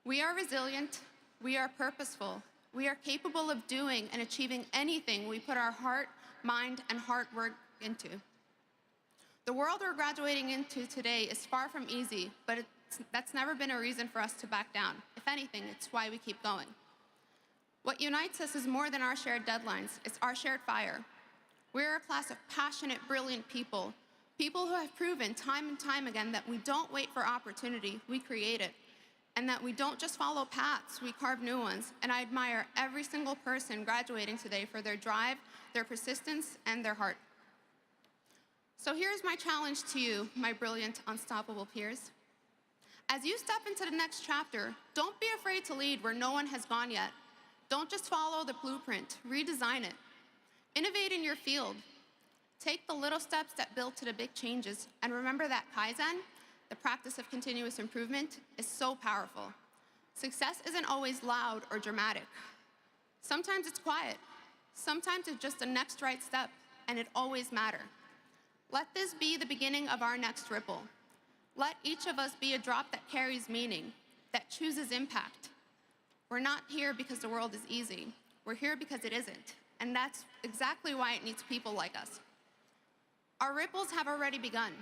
[SPEAKER 13] we are resilient, we are purposeful, we are capable of doing and achieving anything we put our heart, mind, and hard work into. The world we're graduating into today is far from easy, but that's never been a reason for us to back down. If anything, it's why we keep going. What unites us is more than our shared deadlines, it's our shared fire. We're a class of passionate, brilliant people, people who have proven time and time again that we don't wait for opportunity, we create it. And that we don't just follow paths, we carve new ones. And I admire every single person graduating today for their drive, their persistence, and their heart. So here's my challenge to you, my brilliant, unstoppable peers. As you step into the next chapter, don't be afraid to lead where no one has gone yet. Don't just follow the blueprint, redesign it. Innovate in your field. Take the little steps that build to the big changes, and remember that Kaizen, the practice of continuous improvement, is so powerful. Success isn't always loud or dramatic. Sometimes it's quiet. Sometimes it's just the next right step, and it always matters. Let this be the beginning of our next ripple. Let each of us be a drop that carries meaning, that chooses impact. We're not here because the world is easy. We're here because it isn't, and that's exactly why it needs people like us. Our ripples have already begun.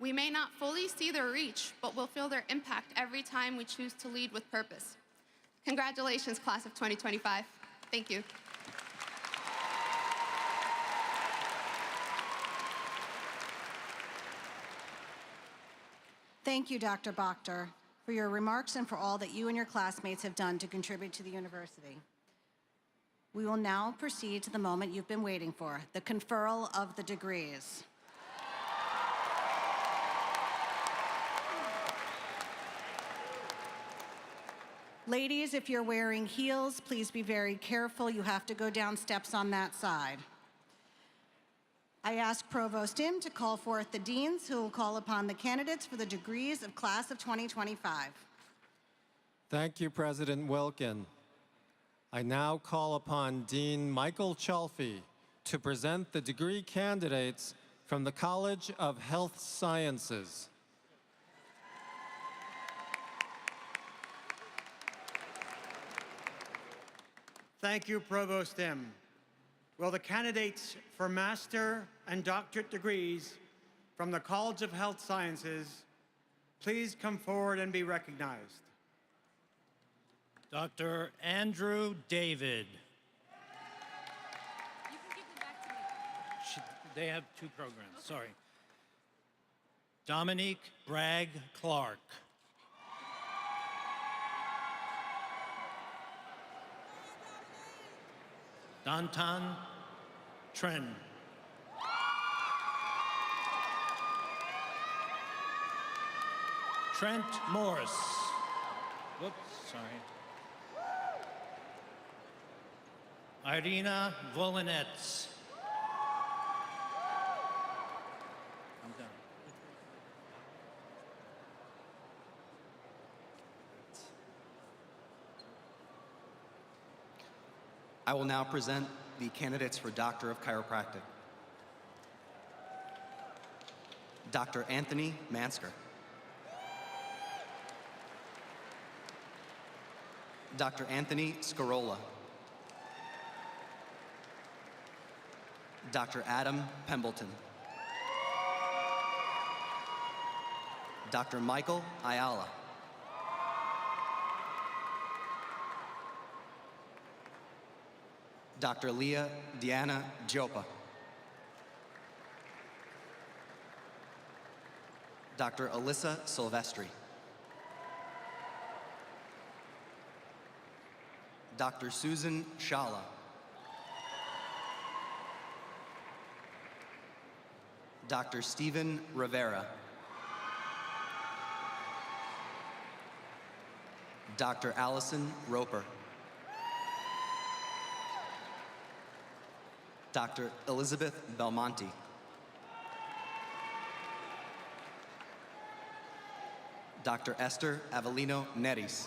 [SPEAKER 13] We may not fully see their reach, but we'll feel their impact every time we choose to lead with purpose. Congratulations, class of 2025. Thank you.
[SPEAKER 7] Thank you, Dr. Bachter, for your remarks and for all that you and your classmates have done to contribute to the university. We will now proceed to the moment you've been waiting for, the conferral of the degrees. Ladies, if you're wearing heels, please be very careful. You have to go down steps on that side. I ask Provost Im to call forth the deans who will call upon the candidates for the degrees of class of 2025.
[SPEAKER 10] Thank you, President Wilkin. I now call upon Dean Michael Chalfie to present the degree candidates from the College of Health Sciences.
[SPEAKER 14] Thank you, Provost Im. Will the candidates for master and doctorate degrees from the College of Health Sciences please come forward and be recognized?
[SPEAKER 15] Dr. Andrew David.
[SPEAKER 16] You can give them back to me.
[SPEAKER 15] They have two programs, okay. Sorry. Dominique Bragg Clark. Dantan Tren. Trent Morris. Whoops, sorry. Irina Volinets. I'm done.
[SPEAKER 17] I will now present the candidates for Doctor of Chiropractic. Dr. Anthony Mansker. Dr. Anthony Scarola. Dr. Adam Pembleton. Dr. Michael Ayala. Dr. Leah Diana Giopa. Dr. Alyssa Silvestri. Dr. Susan Shala. Dr. Stephen Rivera. Dr. Allison Roper. Dr. Elizabeth Belmonte. Dr. Esther Avellino Neris.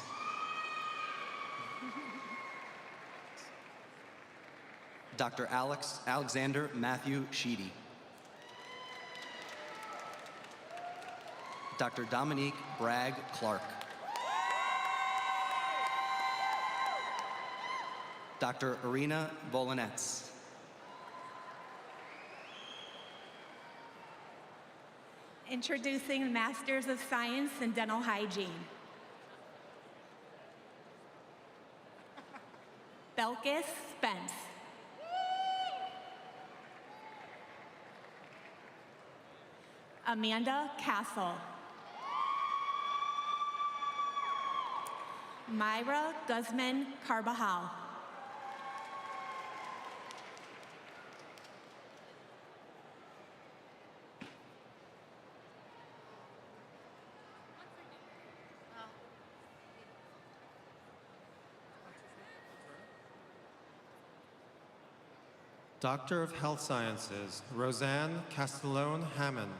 [SPEAKER 17] Dr. Alexander Matthew Sheedy. Dr. Dominique Bragg Clark. Dr. Irina Volinets.
[SPEAKER 18] Introducing Masters of Science in Dental Hygiene. Belkis Spence. Amanda Castle. Myra Guzman Carbajal.
[SPEAKER 10] Doctor of Health Sciences, Roseanne Castellone Hammond.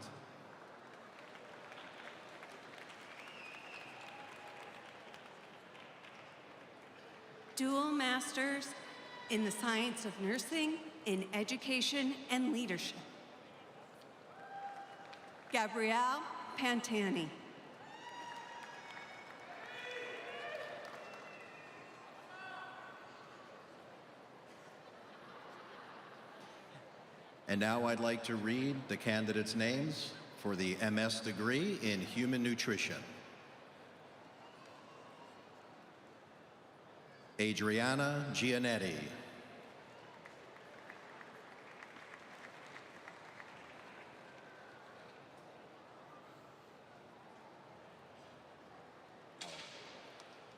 [SPEAKER 19] Dual Masters in the Science of Nursing, in Education and Leadership. Gabrielle Pantani.
[SPEAKER 20] And now I'd like to read the candidates' names for the MS degree in Human Nutrition. Adriana Gianetti.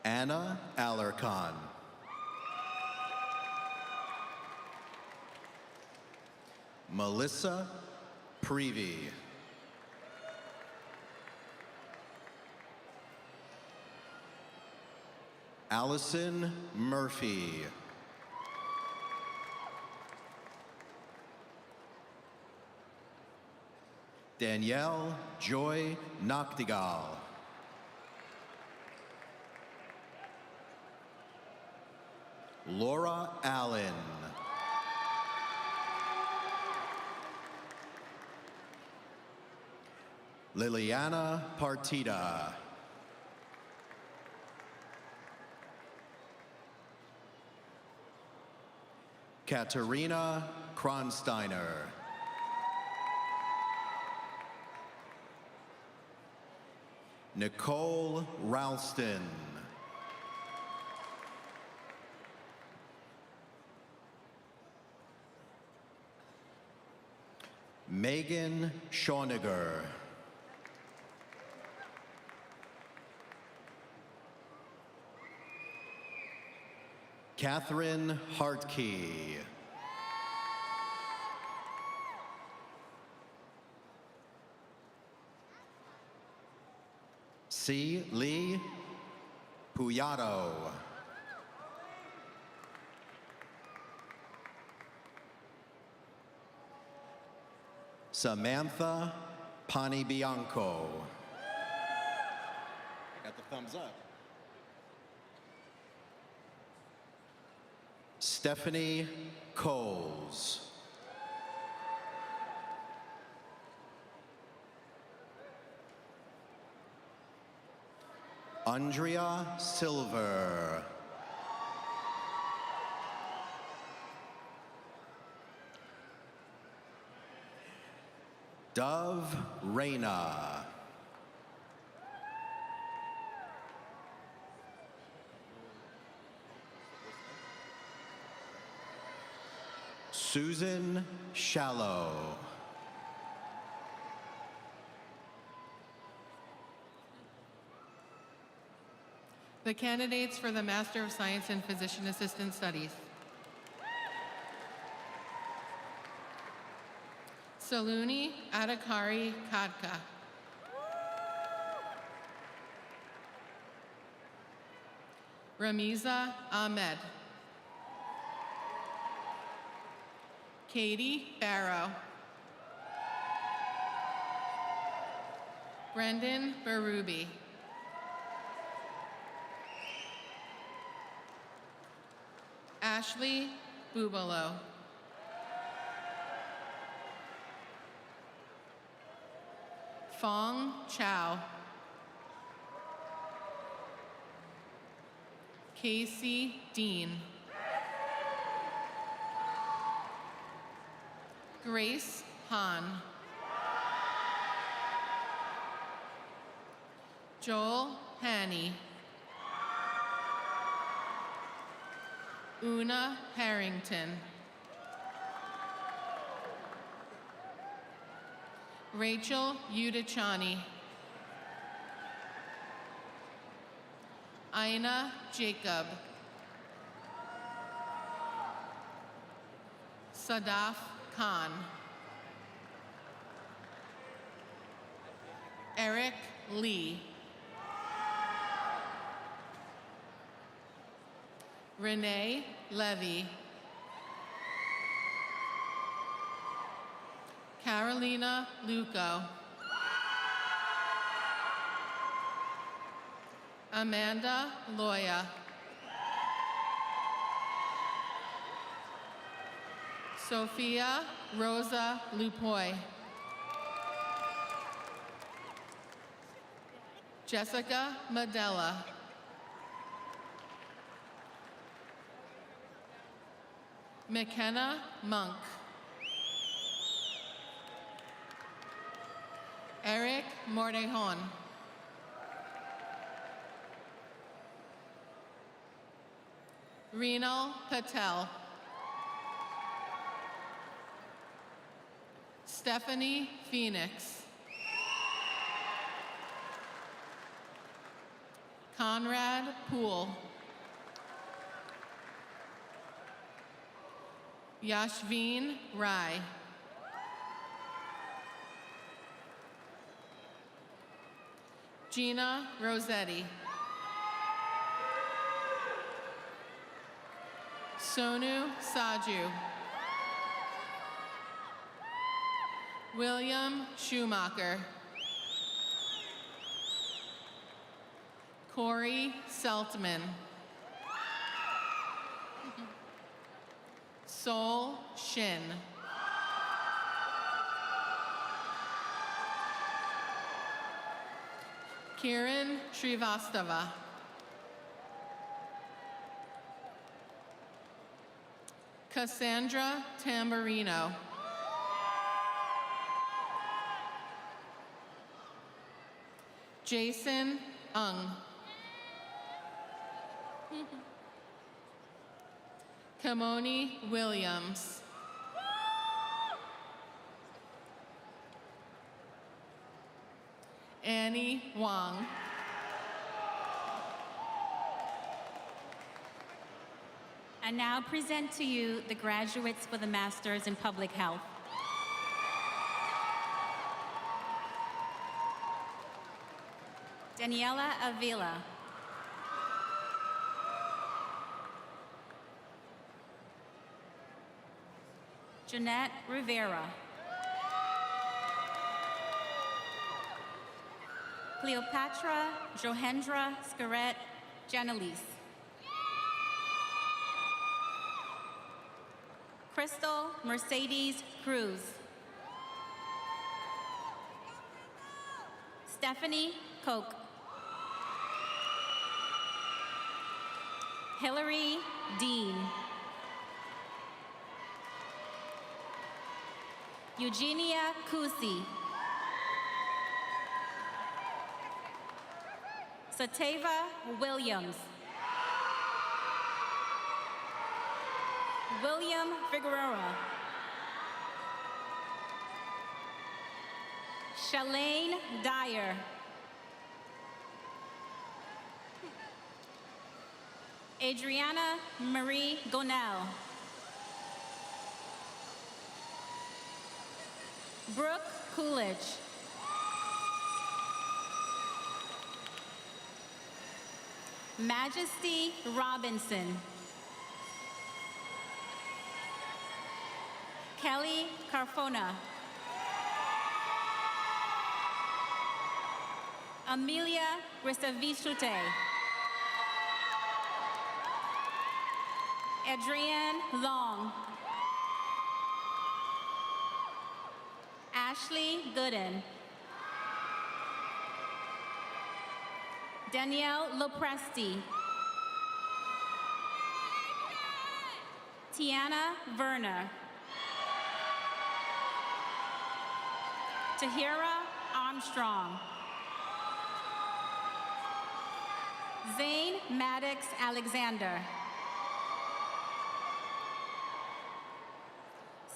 [SPEAKER 20] Anna Alarcon. Melissa Prevey. Allison Murphy. Danielle Joy Nachtigal. Laura Allen. Liliana Partida. Katerina Kronsteiner. Nicole Ralston. Megan Schoniger. Catherine Hartkey. C. Lee Puyato. Samantha Panibianco. Got the thumbs up. Stephanie Coles. Andrea Silver. Dove Reyna. Susan Shallow.
[SPEAKER 21] The candidates for the Master of Science in Physician Assistant Studies. Saluni Adhikari Kadka. Ramiza Ahmed. Katie Barrow. Brendan Berube. Ashley Bubalo. Fong Chow. Casey Dean. Grace Hahn. Joel Haney. Una Harrington. Rachel Udachani. Aina Jacob. Sadaf Khan. Eric Lee. Renee Levy. Carolina Luco. Amanda Loya. Sophia Rosa Lupoy. Jessica Madella. McKenna Monk. Eric Mordejon. Reenal Patel. Stephanie Phoenix. Conrad Poole. Yashveen Rai. Gina Rossetti. Sonu Saju. William Schumacher. Corey Seltman. Sol Shin. Kiran Srivastava. Cassandra Tamburino. Jason Ung. Kamoni Williams. Annie Wang.
[SPEAKER 2] I now present to you the graduates for the Masters in Public Health. Daniela Avila. Jeanette Rivera. Cleopatra Johendra Scarrett Janelise. Crystal Mercedes Cruz. Stephanie Koch. Hillary Dean. Eugenia Kusi. Sateva Williams. William Figueroa. Shalane Dyer. Adriana Marie Gonell. Brooke Coolidge. Majesty Robinson. Kelly Carfona. Amelia Grisavichute. Adrienne Long. Ashley Gooden. Danielle Lopresti. Tiana Werner. Tahira Armstrong. Zane Maddox Alexander.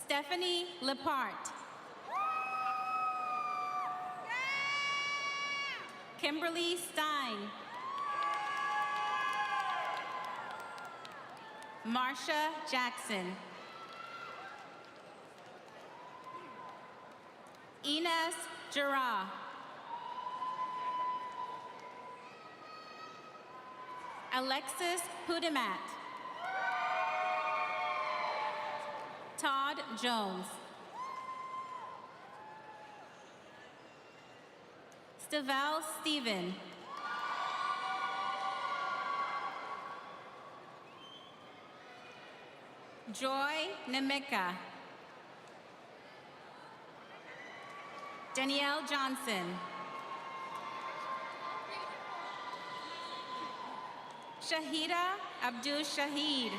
[SPEAKER 2] Stephanie Lepart. Kimberly Stein. Marsha Jackson. Ines Jarrah. Alexis Pudemat. Todd Jones. Stavel Stephen. Joy Nemeka. Danielle Johnson. Shahida Abdul Shahid.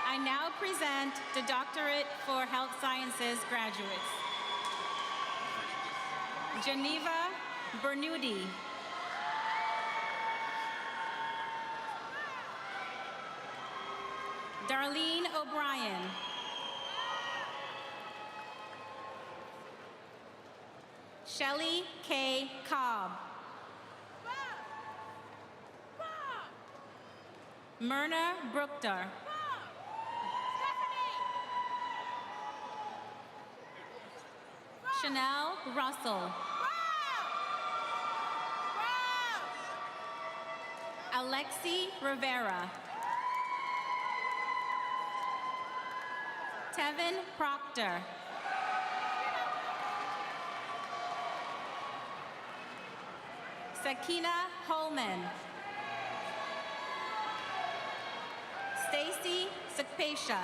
[SPEAKER 2] I now present the Doctorate for Health Sciences graduates. Geneva Bernoudi. Darlene O'Brien. Shelley K. Cobb. Myrna Brookter. Chanel Russell. Alexi Rivera. Tevin Proctor. Sakina Holman. Stacy Sakpesha.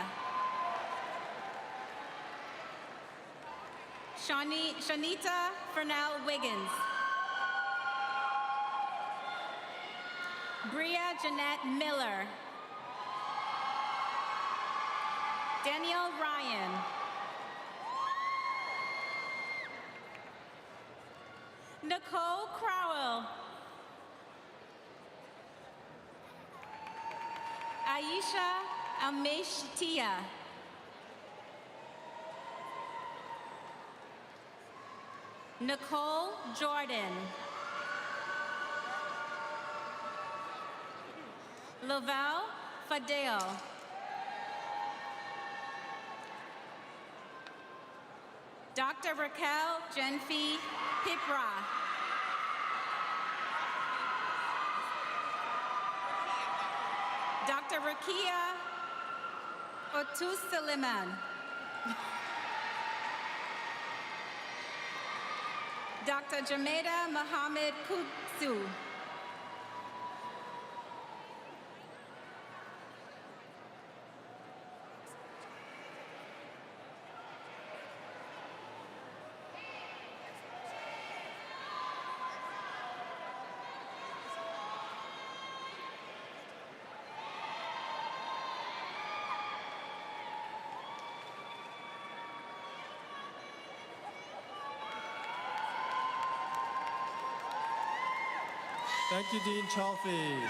[SPEAKER 2] Shanita Fernell Wiggins. Bria Jeanette Miller. Danielle Ryan. Nicole Crowell. Aisha Ameshtia. Nicole Jordan. Lavelle Fadeo. Dr. Raquel Genfi Pipra. Dr. Rakia Otus Saliman. Dr. Jameda Mohammed Kutsu.
[SPEAKER 10] Thank you, Dean Chalfie.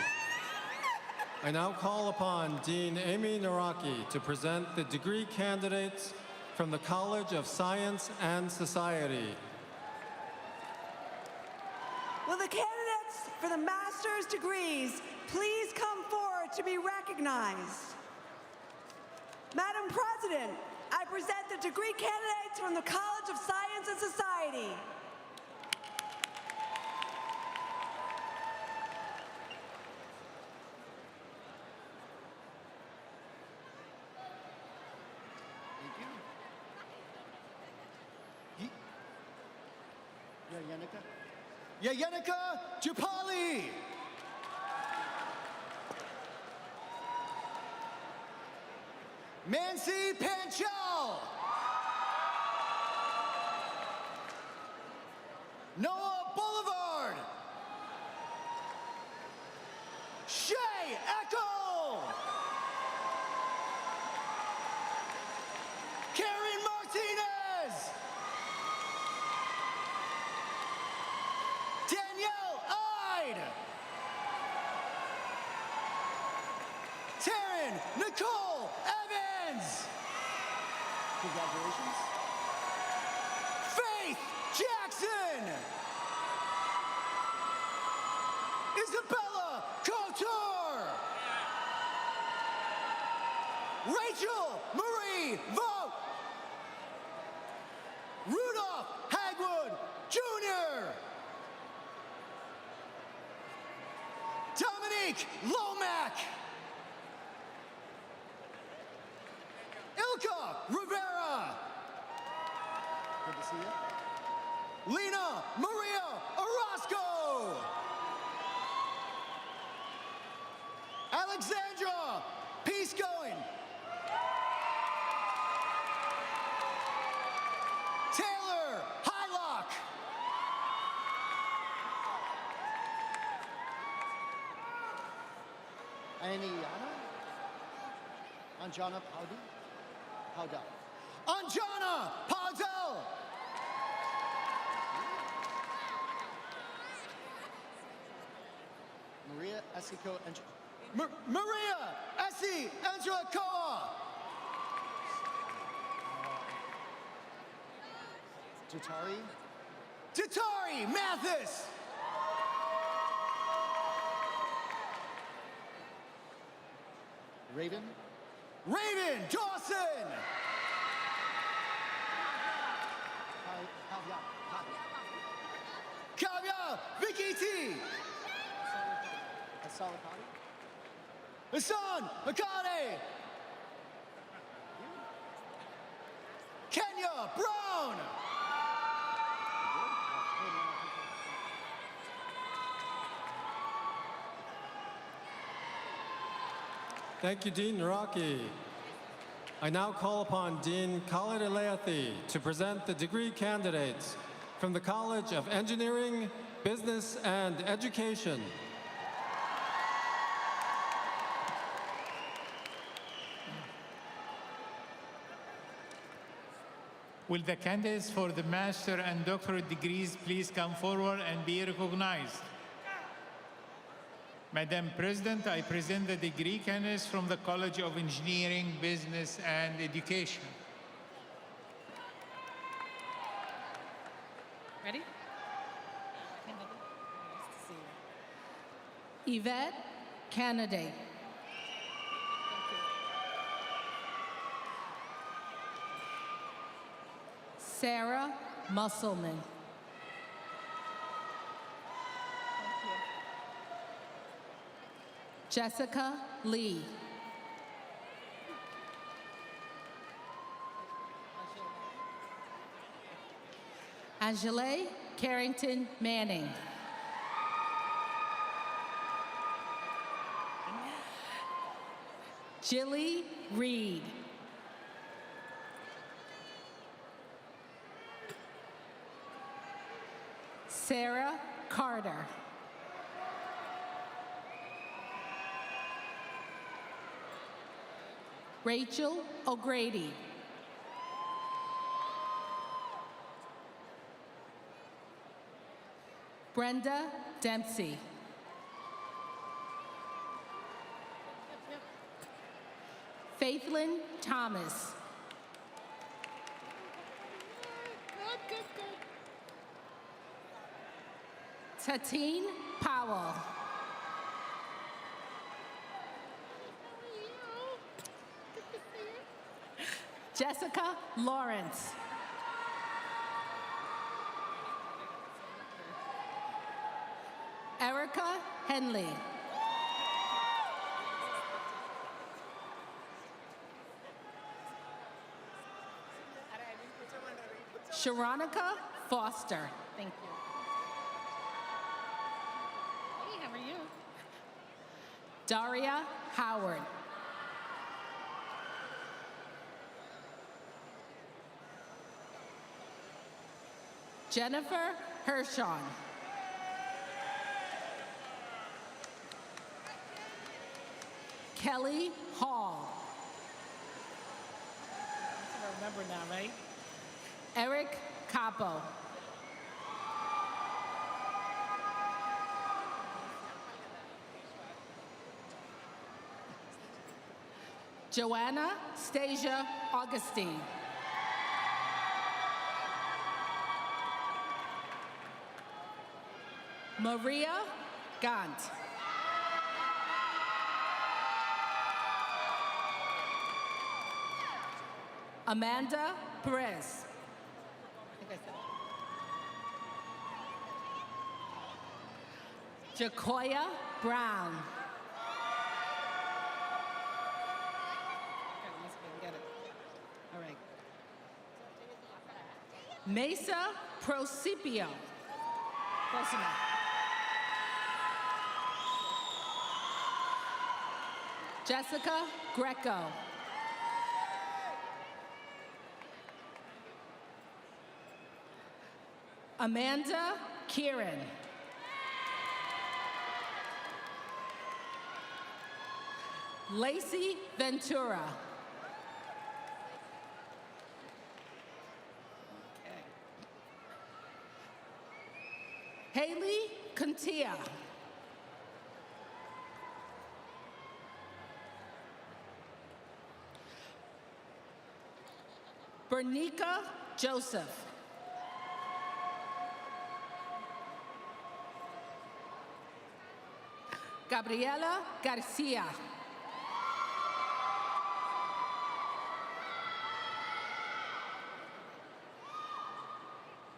[SPEAKER 10] I now call upon Dean Amy Naraki to present the degree candidates from the College of Science and Society.
[SPEAKER 6] Will the candidates for the master's degrees please come forward to be recognized? Madam President, I present the degree candidates from the College of Science and Society.
[SPEAKER 20] Yayenika Jupali. Mansi Panchal. Noah Boulevard. Shay Echo. Karen Martinez. Danielle Ide. Taryn Nicole Evans. Congratulations. Faith Jackson. Isabella Couture. Rachel Marie Vogt. Rudolph Hagwood Jr. Dominique Lomack. Ilka Rivera. Good to see you. Lena Maria Orozco. Alexandra Peacegoing. Taylor Hylock.
[SPEAKER 3] Anjana Powdell.
[SPEAKER 20] Anjana Powdell. Maria Esiko Maria Essie Angela Koa. Jatari Mathis. Raven Dawson. Kavya Vicky T. Hassan Makane. Kenya Brown.
[SPEAKER 10] Thank you, Dean Naraki. I now call upon Dean Khalid Elayathi to present the degree candidates from the College of Engineering, Business, and Education.
[SPEAKER 3] Will the candidates for the master and doctorate degrees please come forward and be recognized? Madam President, I present the degree candidates from the College of Engineering, Business, and Education.
[SPEAKER 16] Ready?
[SPEAKER 22] Yvette Kennedy. Sarah Musselman. Jessica Lee. Angele Carrington Manning. Jilly Reed. Sarah Carter. Rachel O'Grady. Brenda Dempsey. Faithlyn Thomas. Tatine Powell. Jessica Lawrence. Erica Henley. Sharonica Foster.
[SPEAKER 16] Thank you. Hey, how are you?
[SPEAKER 22] Daria Howard. Jennifer Hershon. Kelly Hall.
[SPEAKER 16] I remember now, right?
[SPEAKER 22] Eric Capo. Joanna Stasia Augustine. Maria Gant. Amanda Perez. Jacoya Brown.
[SPEAKER 16] All right.
[SPEAKER 22] Mesa Procipio.
[SPEAKER 16] Close enough.
[SPEAKER 22] Jessica Greco. Amanda Kieran. Lacey Ventura. Haley Contia. Bernica Joseph. Gabriela Garcia.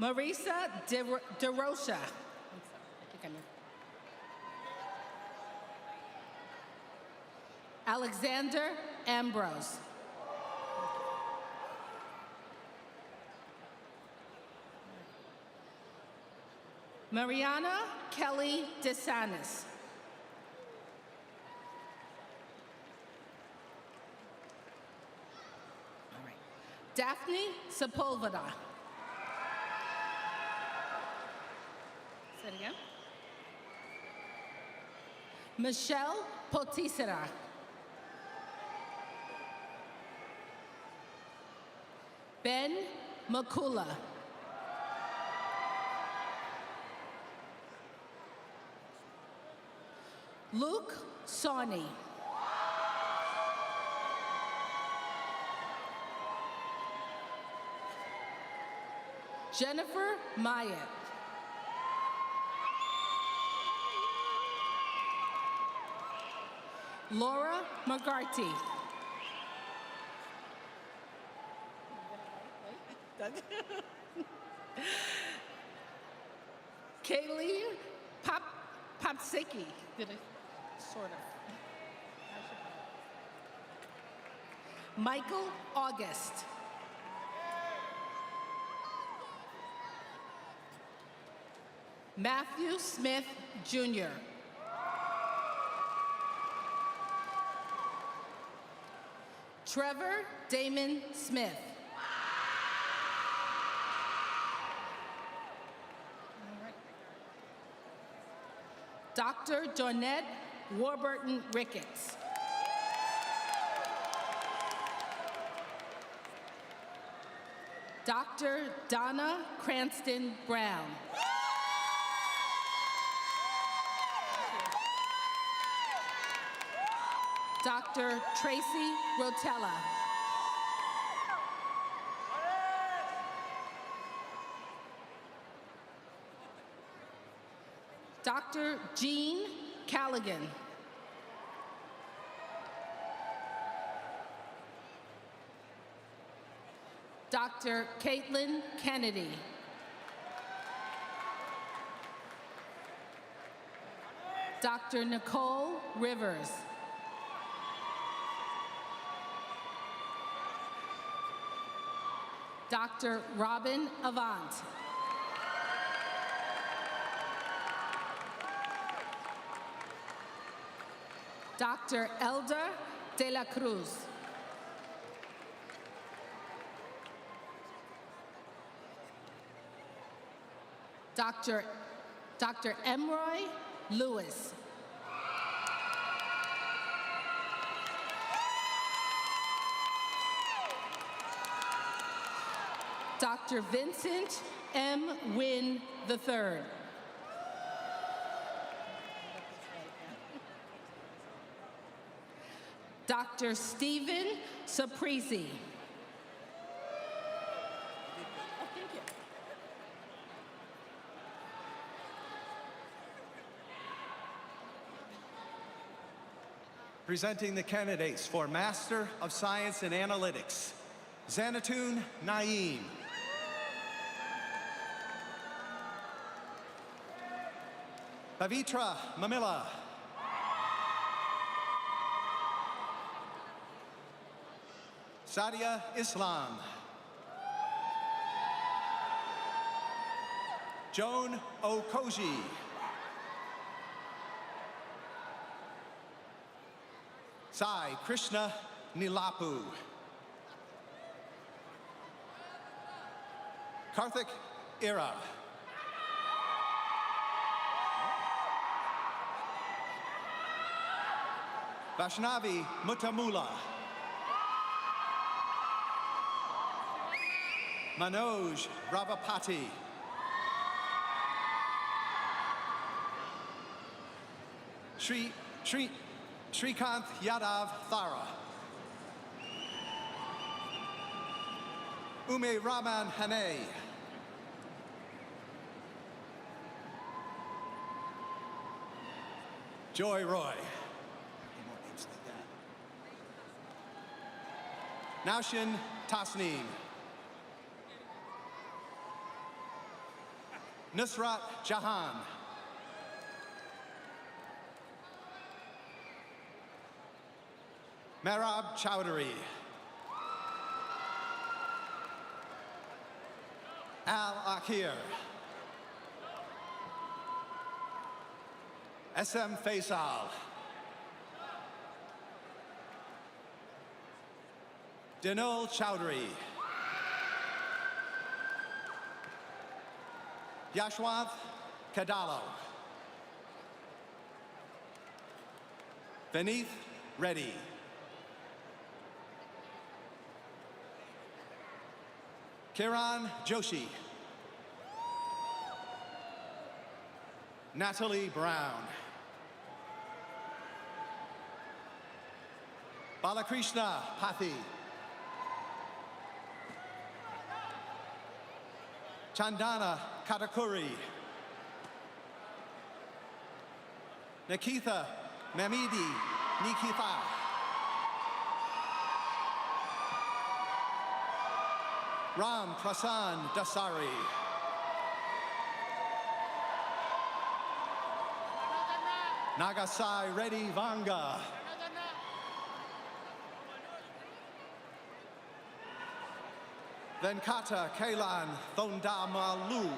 [SPEAKER 22] Marisa De Rocha. Alexander Ambrose. Mariana Kelly DeSantis. Daphne Sepulveda. Say it again. Michelle Potisera. Ben Makula. Luke Sawney. Jennifer Myatt. Laura McGarty. Kaylee Popsicki. Did I? Sort of. Michael August. Matthew Smith, Jr. Trevor Damon Smith. Dr. Donette Warburton Ricketts. Dr. Donna Cranston Brown. Dr. Tracy Rotella. Dr. Jean Callaghan. Dr. Caitlin Kennedy. Dr. Nicole Rivers. Dr. Robin Avant. Dr. Elder De La Cruz. Dr. Emroy Lewis. Dr. Vincent M. Wynn III. Dr. Stephen Saprisi.
[SPEAKER 1] Presenting the candidates for Master of Science in Analytics, Zanatun Naeem. Pavitra Mamila. Sadia Islam. Joan Okoji. Sai Krishna Nilapu. Karthik Ira. Vaishnavi Mutamula. Manoj Ravapati. Srikanth Yadav Thara. Ume Raman Hane. Joy Roy. Naushin Tasneem. Nusrat Jahan. Merab Chowdhury. Al Akhir. SM Faisal. Dinol Chowdhury. Yashwanth Kadalo. Vineeth Reddy. Kiran Joshi. Natalie Brown. Balakrishna Pathi. Chandana Katakuri. Nikitha Mamidi Nikitha. Ram Prasan Dasari. Nagasai Reddy Vanga. Venkata Kailan Thondamalu.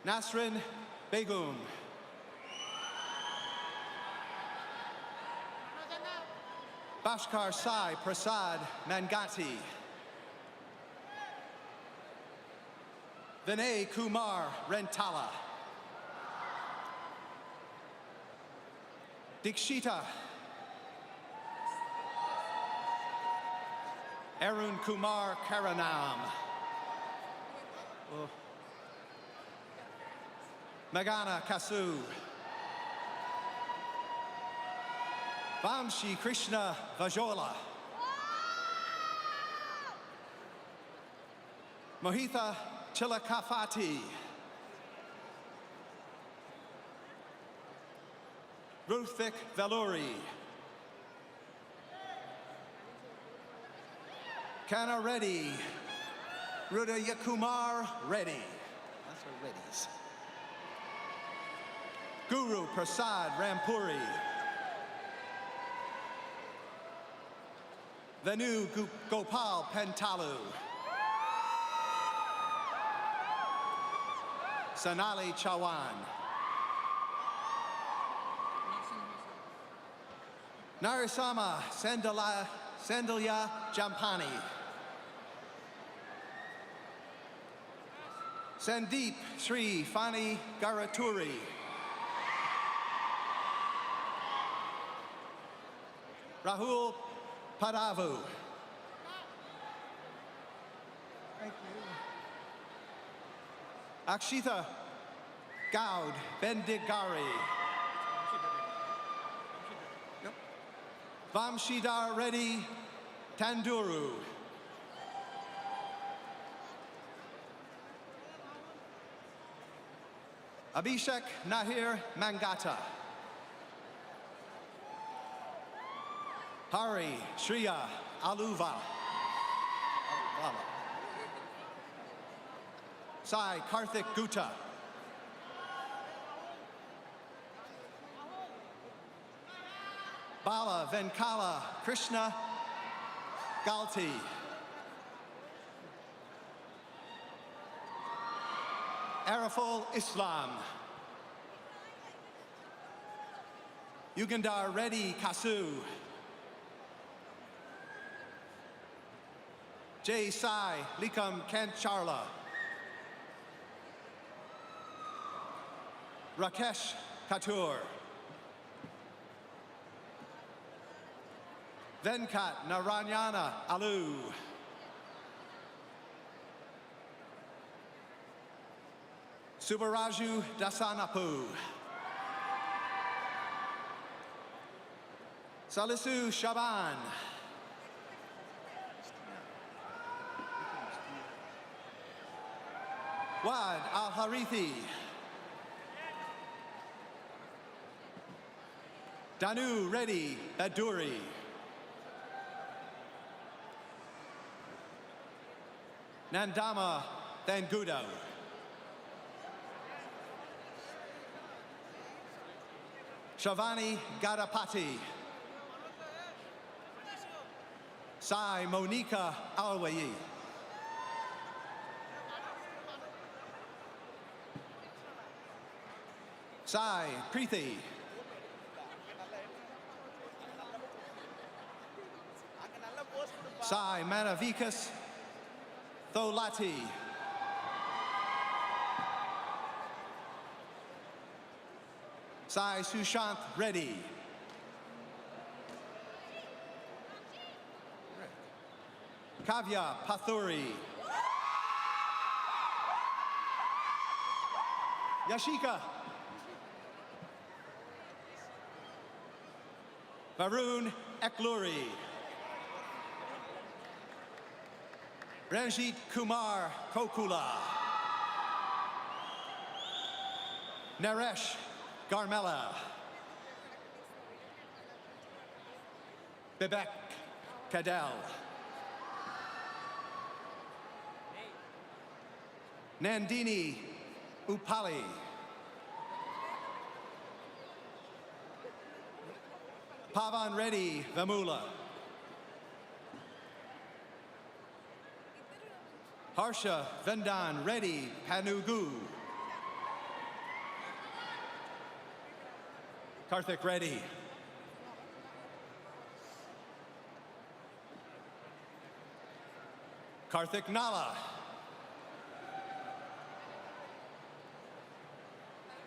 [SPEAKER 1] Nasrin Begum. Bhaskar Sai Prasad Mangati. Vinay Kumar Rentala. Dikshita. Arun Kumar Karanam. Magana Kasu. Vamshi Krishna Vajola. Mohitha Chilakafati. Ruthvik Valuri. Kana Reddy. Rudayakumar Reddy. That's our Reddies. Guru Prasad Rampuri. Venu Gopal Pentalu. Sanali Chawan. Narisama Sandalya Jampani. Sandeep Sri Fani Garaturi. Rahul Padavu. Thank you. Akshita Gaud Bendigari. Yep. Vamshidar Reddy Tanduru. Abhishek Nahir Mangata. Hari Shriya Aluva. Sai Karthik Gupta. Bala Venkala Krishna Galti. Araful Islam. Yugandhar Reddy Kasu. Jay Sai Likam Kancharla. Rakesh Katur. Venkat Narayana Alu. Subaraju Dasanapu. Salisu Shaban. Wad Al-Harithi. Danu Reddy Baduri. Nandama Thangudo. Shavani Gadapati. Sai Monica Alwayi. Sai Preeti. Sai Manavikas Tholati. Sai Sushant Reddy. Kavya Pathuri. Yashika. Varun Ekluri. Ranjit Kumar Kokula. Naresh Garmela. Bibek Kadel. Nandini Upali. Pavan Reddy Vamula. Harsha Vendan Reddy Panugu. Karthik Reddy. Karthik Nala.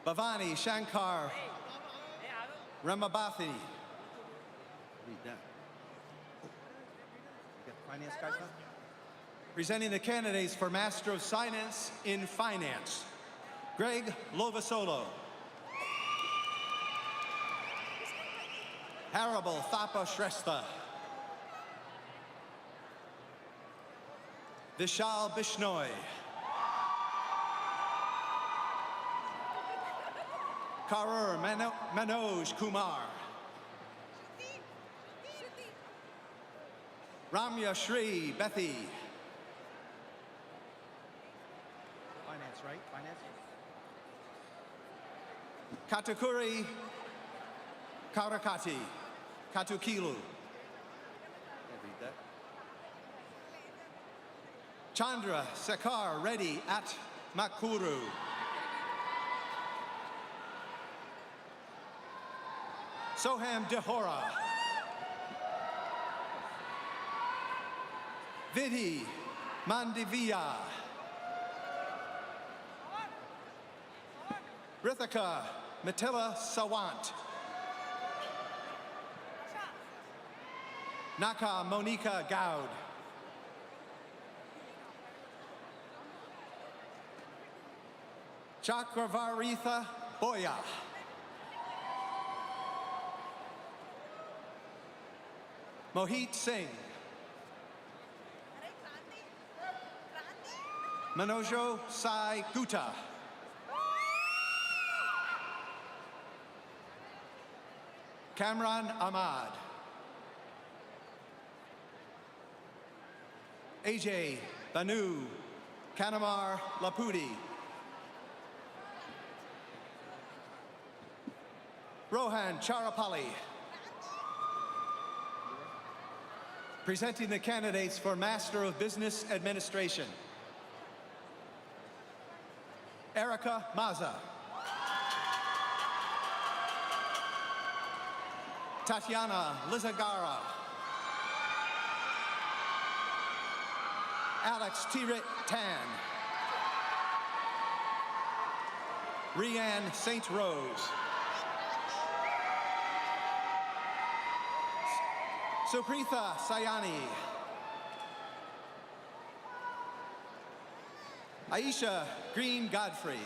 [SPEAKER 1] Bhavani Shankar Ramabathi. Read that. You got the finance guys now? Presenting the candidates for Master of Science in Finance. Greg Lovasolo. Haribal Thapa Shrestha. Vishal Bishnoi. Karur Manoj Kumar. Ramya Shri Bethi. Finance, right? Finance? Katakuri Kaurakati. Katukilu. Read that. Chandra Sekar Reddy at Makuru. Soham Dehora. Vidhi Mandivia. Rithika Matilla Sawant. Naka Monica Gaud. Chakravaritha Boya. Mohit Singh. Manojo Sai Gupta. Kamran Ahmad. AJ Banu Kanamar Lapudi. Rohan Charapali. Presenting the candidates for Master of Business Administration. Erica Maza. Tatiana Lizagara. Alex Tirit Tan. Rianne St. Rose. Supritha Sayani. Aisha Green Godfrey.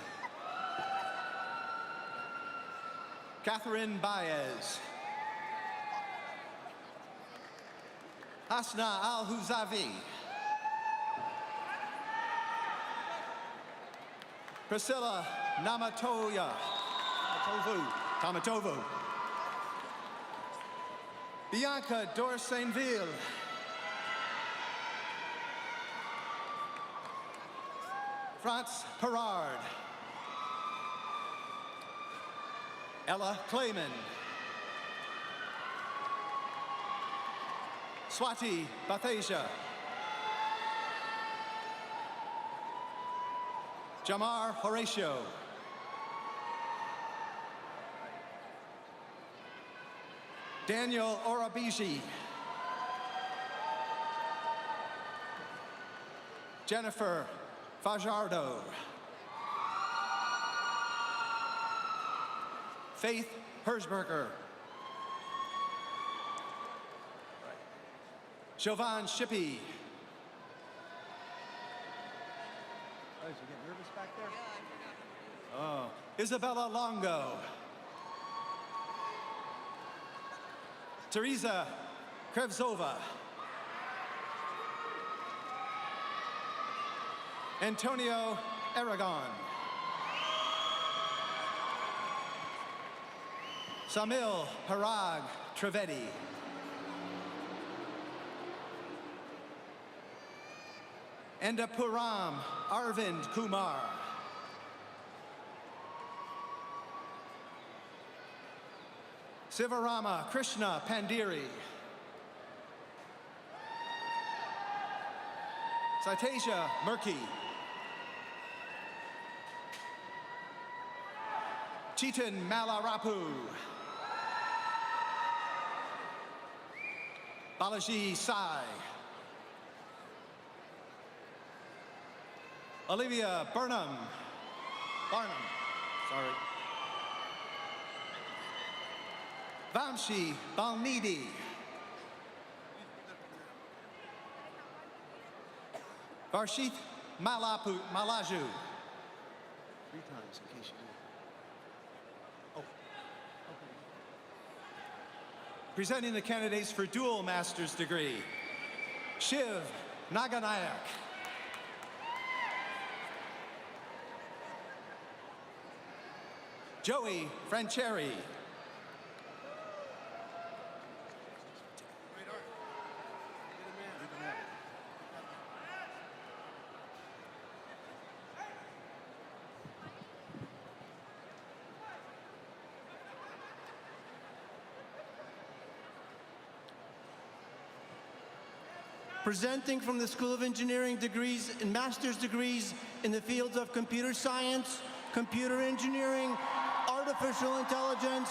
[SPEAKER 1] Catherine Baez. Hasna Al-Huzavi. Priscilla Namatoya. Tamatovu. Bianca Dorsainville. France Perard. Ella Clayman. Swati Bathasia. Jamar Horatio. Daniel Orabiji. Jennifer Fajardo. Faith Hersberger. Jovan Shippey.
[SPEAKER 20] Oh, did you get nervous back there?
[SPEAKER 1] Oh. Isabella Longo. Teresa Krevzova. Antonio Aragon. Samil Parag Trivedi. Endapuram Arvind Kumar. Sivarama Krishna Pandiri. Saitasia Murky. Chetan Malarapu. Balaji Sai. Olivia Barnum. Sorry. Vamshi Balnidi. Varshit Malaju.
[SPEAKER 20] 3 times in case you do.
[SPEAKER 1] Presenting the candidates for dual master's degree. Shiv Naganayak. Joey Francheri.
[SPEAKER 20] Presenting from the School of Engineering degrees and master's degrees in the fields of computer science, computer engineering, artificial intelligence,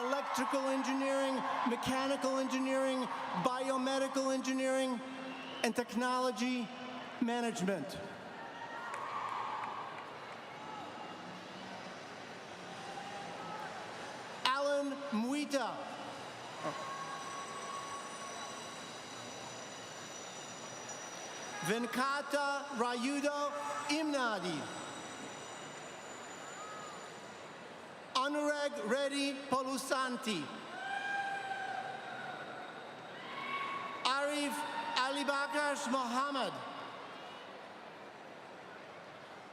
[SPEAKER 20] electrical engineering, mechanical engineering, biomedical engineering, and technology management. Alan Muita. Venkata Rayudo Imnadi. Anurag Reddy Polusanti. Arif Alibakash Mohammed.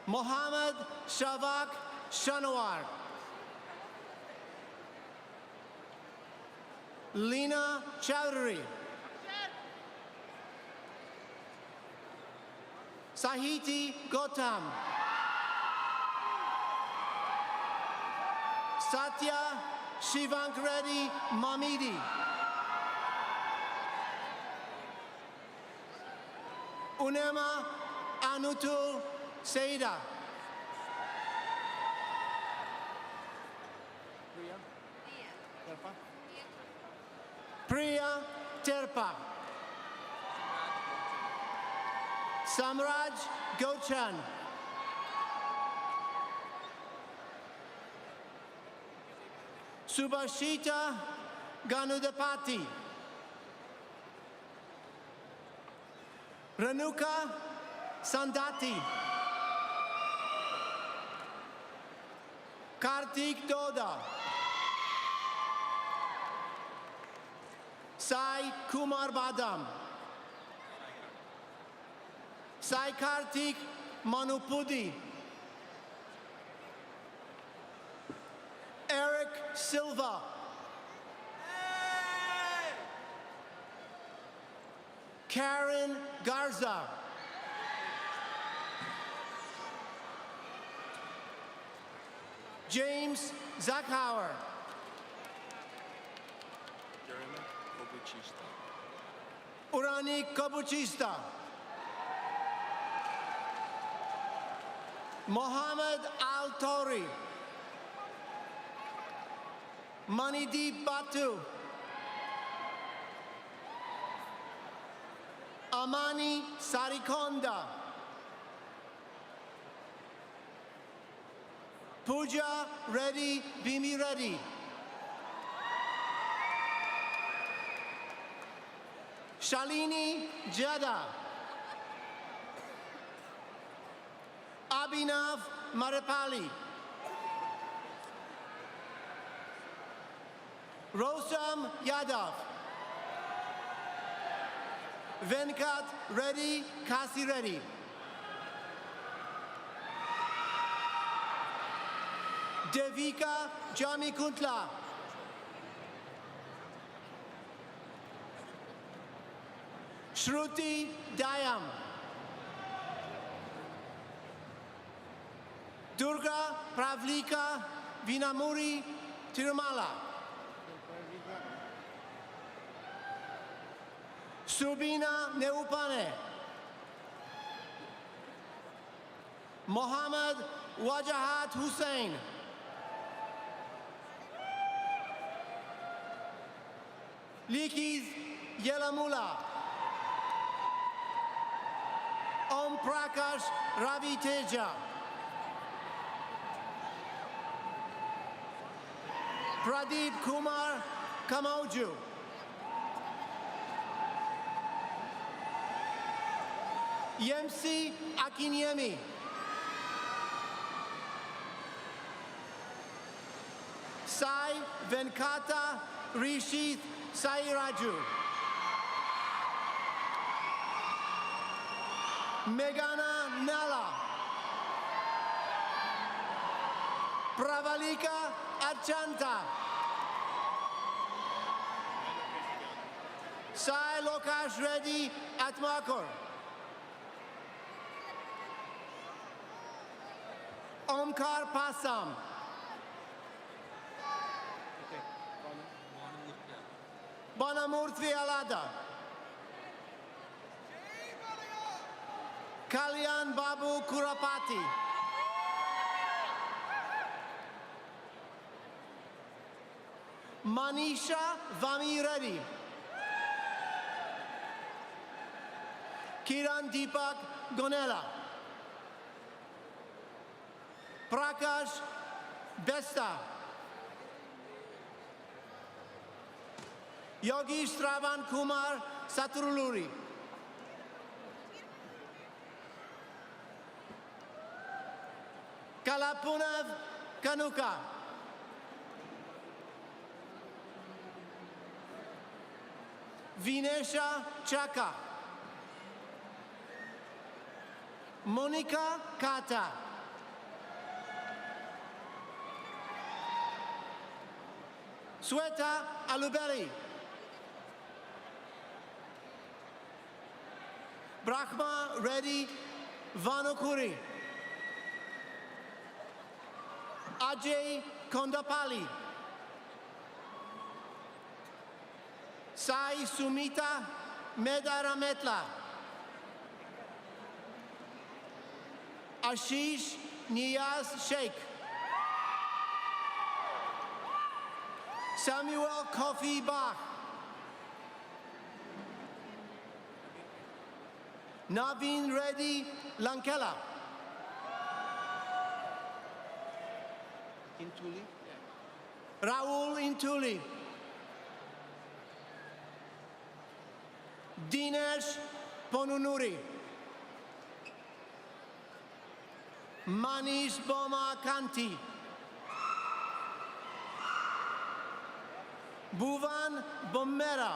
[SPEAKER 20] Mohammed Shavak Shanwar. Lina Chowdhury. Sahiti Gautam. Satya Shivank Reddy Mamidi. Unema Anutul Seida. Priya Terpa. Samraj Gochan. Subhashita Ganudapati. Ranuka Sandati. Kartik Doda. Sai Kumar Badam. Sai Kartik Manupudi, Eric Silva, Karen Garza, James Zachauer, Urani Kobuchista, Mohammed Al Tori, Manideep Batu, Amani Sarikonda, Pooja Reddy Bimi Reddy, Shalini Jada, Abhinav Maripali, Rosam Yadav, Venkat Reddy Kasi Reddy, Devika Jamikuntla, Shruti Dayam, Durga Pravlika Vinamuri Tirumala, Subina Neupane, Mohammed Wajahat Hussain, Likiz Yelamula, Om Prakash Ravi Teja, Pradeep Kumar Kamauju, Yemsi Akinyemi, Sai Venkata Rishith Sairaju, Meghana Nala, Pravalika Achanta, Sai Lokash Reddy Atmakor, Omkar Passam, Banamurthy Alada, Kalyan Babu Kurapati, Manisha Vami Reddy, Kiran Deepak Gonela, Prakash Besta, Yogi Shravan Kumar Saturuluri, Kalapunav Kanuka, Vinesha Chaka, Monica Kata, Sweta Alubeli, Brahma Reddy Vanukuri, Ajay Kondapali, Sai Sumita Medarametla, Ashish Niyaz Sheikh, Samuel Kofi Bach, Naveen Reddy Lankela,
[SPEAKER 17] Intuli?
[SPEAKER 20] Raul Intuli, Dinesh Ponunuri, Manish Boma Kanti, Bhuvan Bomera,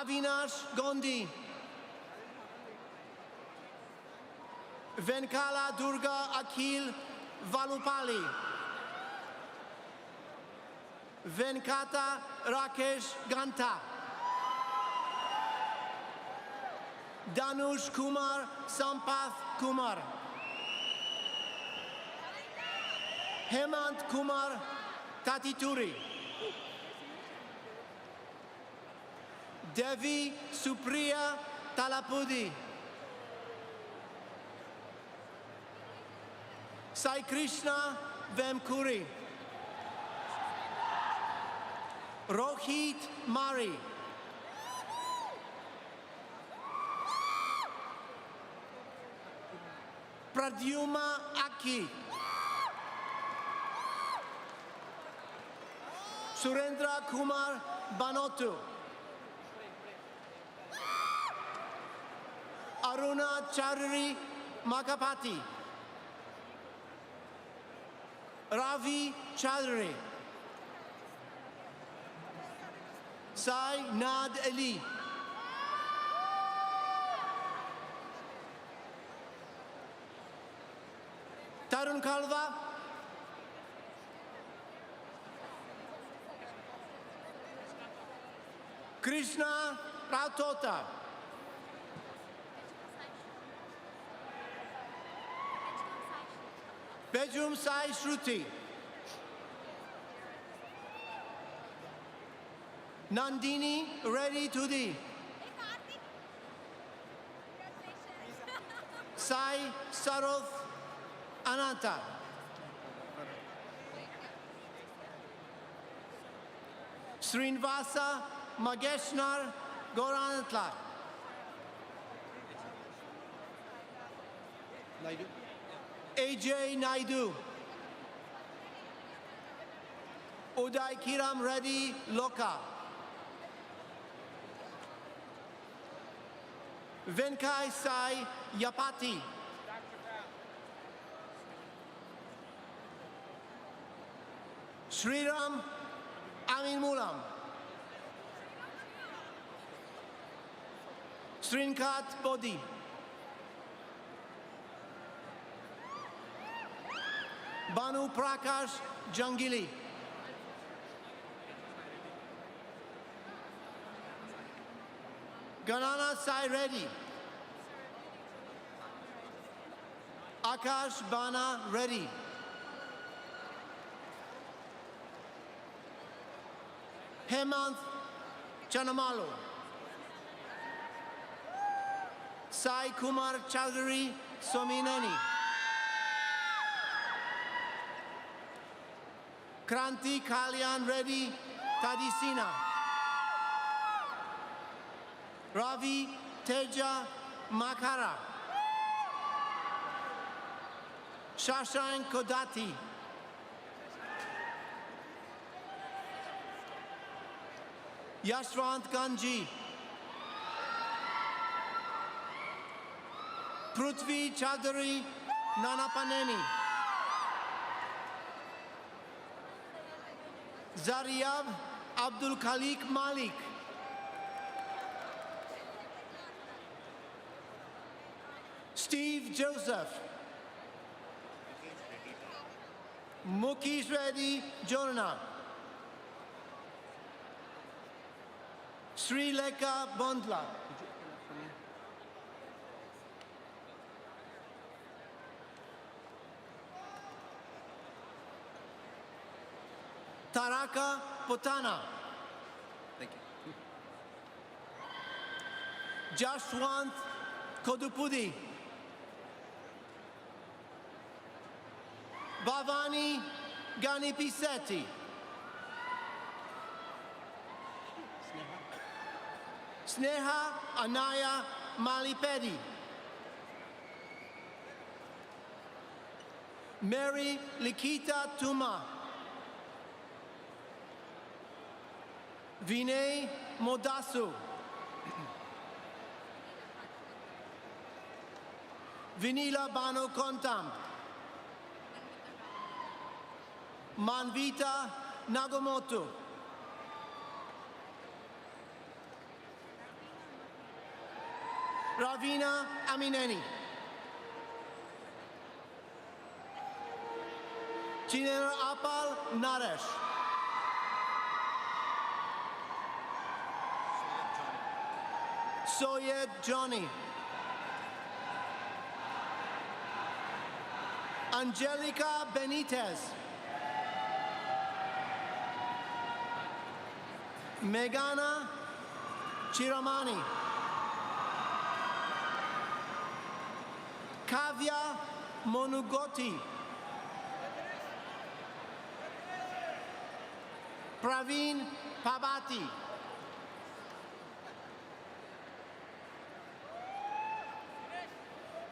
[SPEAKER 20] Avinash Gondi, Venkala Durga Akhil Valupali, Venkata Rakesh Ganta, Danush Kumar Sampath Kumar, Hemant Kumar Tatituri, Devi Supriya Talapudi, Sai Krishna Vemkuri, Rohit Mari, Pradyuma Aki, Surendra Kumar Banotu, Aruna Chaudhary Makapati, Ravi Chaudhary, Sai Nad Ali, Tarun Kalva, Krishna Rautota, Bedroom Sai Shruti, Nandini Reddy Tudi, Sai Saroth Ananta, Srinivasa Mageshnar Goranatla, AJ Naidu, Uday Kiram Reddy Loka, Venkai Sai Yapati, Sriram Amin Mulam, Srinkat Bodhi, Banu Prakash Jangili, Ganana Sai Reddy, Akash Bana Reddy, Hemant Chanamalu, Sai Kumar Chaudhary Somineni, Kranti Kalyan Reddy Tadisina, Ravi Teja Makara, Shashank Kodati, Yashwant Ganji, Prithvi Chaudhary Nanapaneni, Zariyab Abdul Khalik Malik, Steve Joseph, Mukesh Reddy Jorna, Sri Lekha Bondla, Taraka Potana, thank you, Jashwant Kodupudi, Bhavani Ganipisetti, Sneha Anaya Malipedi, Mary Likita Tuma, Vinay Modasu, Vinila Bano Kontam, Manvita Nagamoto, Ravina Amineni. Chinera Apal Naresh. Soyed Johnny. Angelica Benitez. Megana Chiramani. Kavya Monugoti. Praveen Pabati.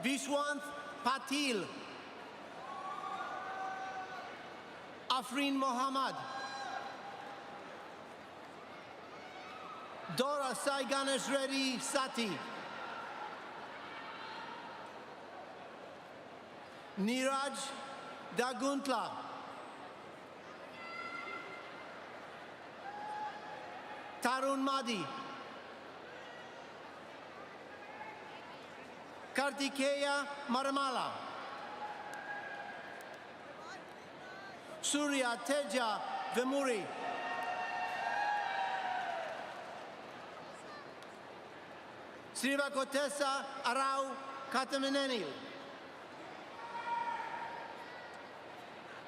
[SPEAKER 20] Vishwanth Patil. Afreen Mohammad. Dora Sai Ganesh Reddy Sati. Niraj Daguntla. Tarun Madi. Kartikeya Maramala. Surya Teja Vemuri. Srivakotesa Arau Katamenenil.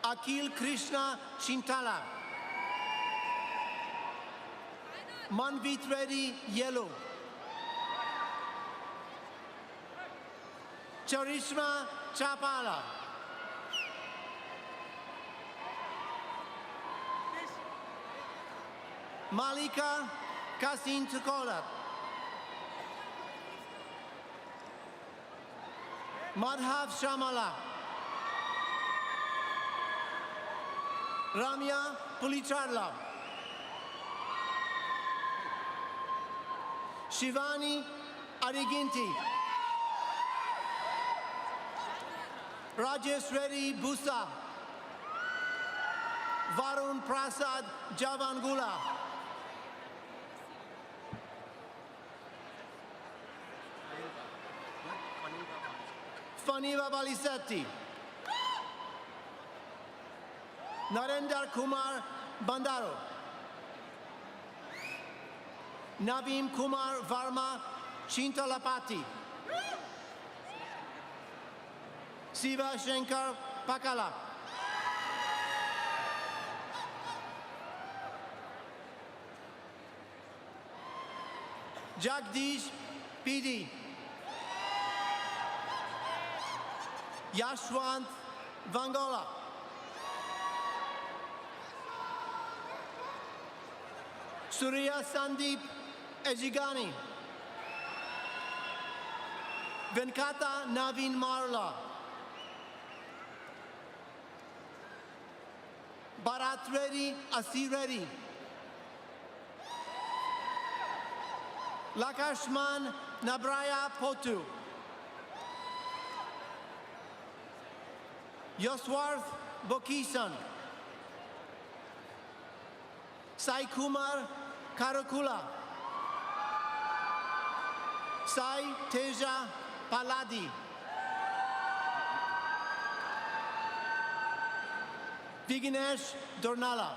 [SPEAKER 20] Akil Krishna Shintala. Manvit Reddy Yellow. Charishma Chapala. Malika Kasin Tukola. Madhav Shamala. Ramya Pulicharla. Shivani Ariginti. Rajesh Reddy Busa. Varun Prasad Javangula. Faniva Valisetti. Narendra Kumar Bandaro. Naveen Kumar Varma Chintalapati. Siva Shankar Pakala. Jagdish PD. Yashwant Vangola. Surya Sandeep Ejigani. Venkata Naveen Marla. Bharat Reddy Asir Reddy. Lakashman Nabraya Potu. Yoswarth Bokisan. Sai Kumar Karakula. Sai Teja Paladi. Vignesh Dornala.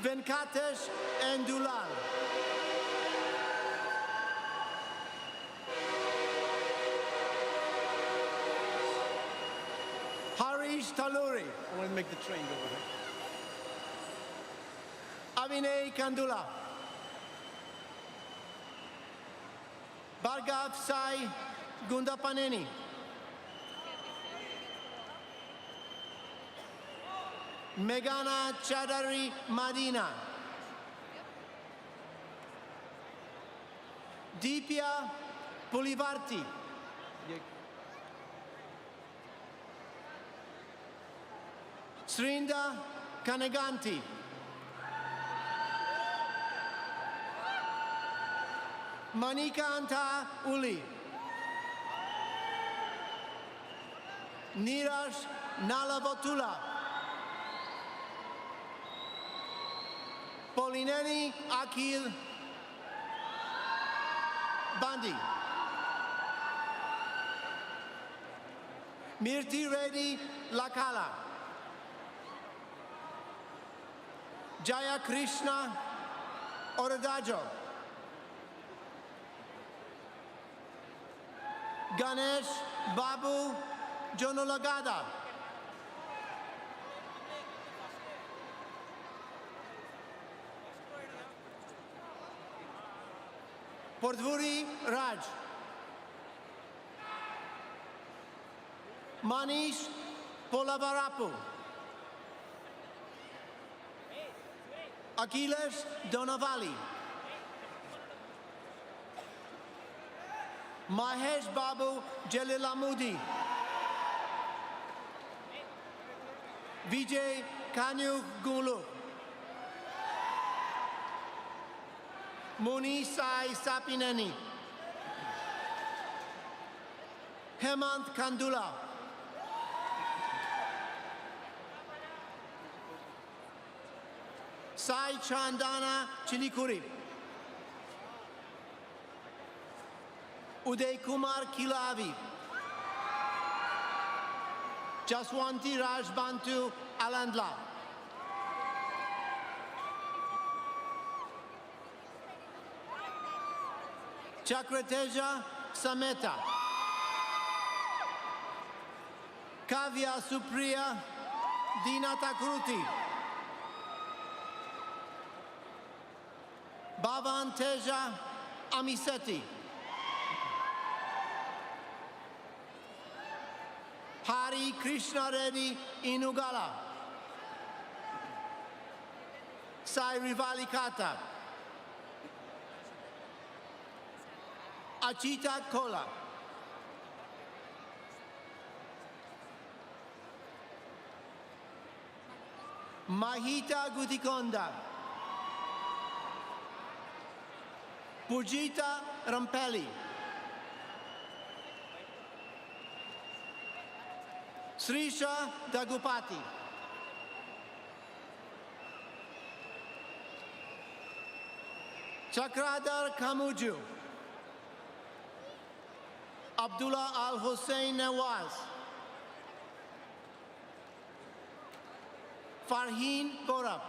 [SPEAKER 20] Venkatesh Endulal. Harish Taluri.
[SPEAKER 17] I want to make the train go over there.
[SPEAKER 20] Avinay Kandula. Bhargav Sai Gundapaneni. Meghana Chaudhary Madina. Deepya Pulivarti. Srinda Kanaganti. Manikanta Uli. Niraj Nalavotula. Polineni Akil. Bandi. Mirti Reddy Lakala. Jaya Krishna Oradajo. Ganesh Babu Jonolagada. Pordvuri Raj. Manish Polavarapu. Akhilesh Donavali. Mahesh Babu Jalilamudi. Vijay Kanyu Gulu. Muni Sai Sapineni. Hemant Kandula. Sai Chandana Chilikuri. Uday Kumar Kilavi. Jaswanti Raj Bantu Alandla. Chakrateja Sameta. Kavya Supriya Dinatakruti. Bhavan Teja Amiseti. Hari Krishna Reddy Inugala. Sai Rivalikata. Achita Kola. Mahita Gutikonda. Pujita Rampelli. Srisha Dagupati. Chakradar Kamuju. Abdullah Al Hussein Nawaz. Farheen Borab.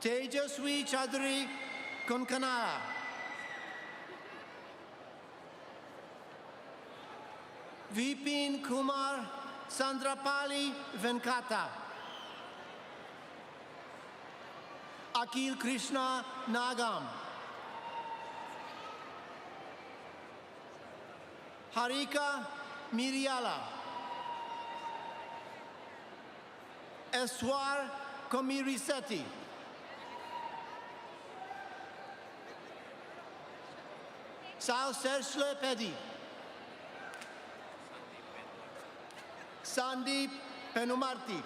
[SPEAKER 20] Tejaswi Chaudhary Konkanara. Vipin Kumar Sandrapali Venkata. Akil Krishna Nagam. Harika Miriala. Eswar Komirisetti. Sao Sershle Pedi. Sandeep Penumarti.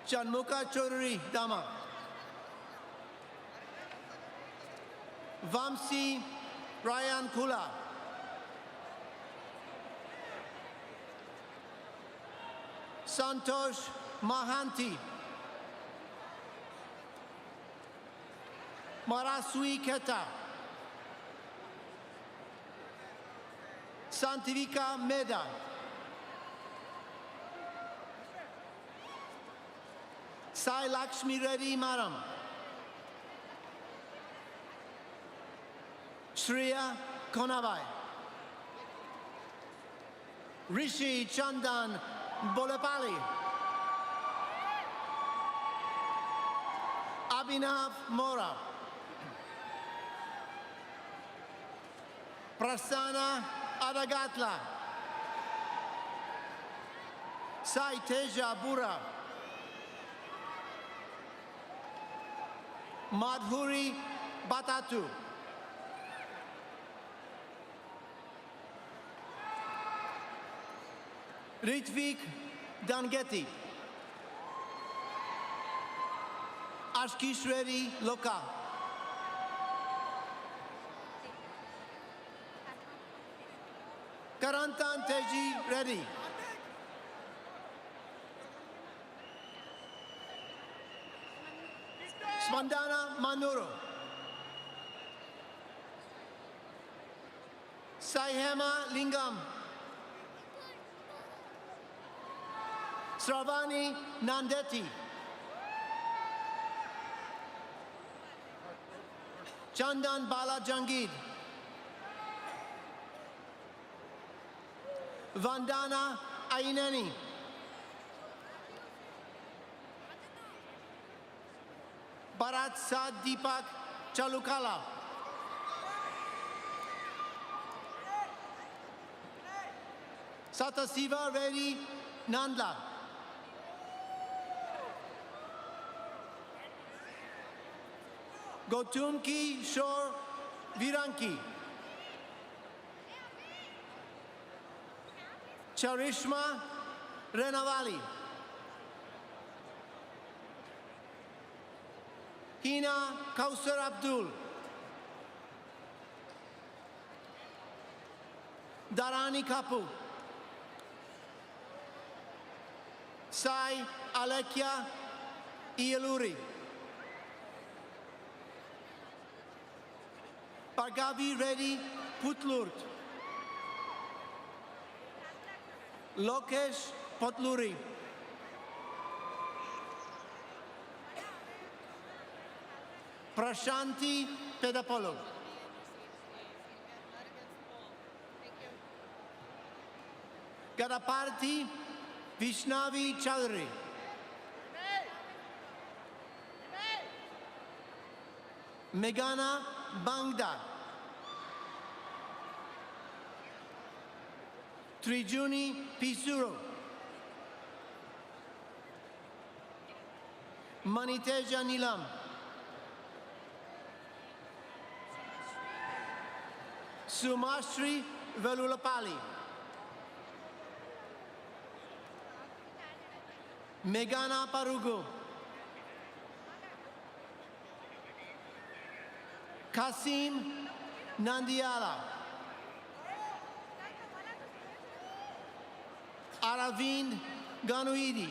[SPEAKER 20] Chanmuka Chaudhary Dama. Vamsi Ryan Kula. Santosh Mahanti. Marasui Keta. Santivika Meda. Sai Lakshmi Reddy Maram. Shreya Konabai. Rishi Chandan Bolepali. Abhinav Mora. Prasanna Adagatla. Sai Teja Bura. Madhuri Batatu. Ritvik Dangeti. Ashkish Reddy Loka. Karantan Teji Reddy. Vandana Manuru. Saihema Lingam. Sravani Nandeti. Chandan Bala Jangid. Vandana Aineni. Bharat Sad Deepak Chalukala. Satasiva Reddy Nandla. Gotumki Shor Viranki. Charishma Renavali. Hina Kausar Abdul. Darani Kapu. Sai Alekia Ieluri. Bhargavi Reddy Putlurt. Lokesh Potluri. Prashanti Pedapolo. Gadaparthi Vishnavi Chaudhary. Meghana Bangda. Trijuni Pisuro. Maniteja Nilam. Sumashri Velulapali. Meghana Parugu. Kasim Nandiala. Aravind Ganuidi.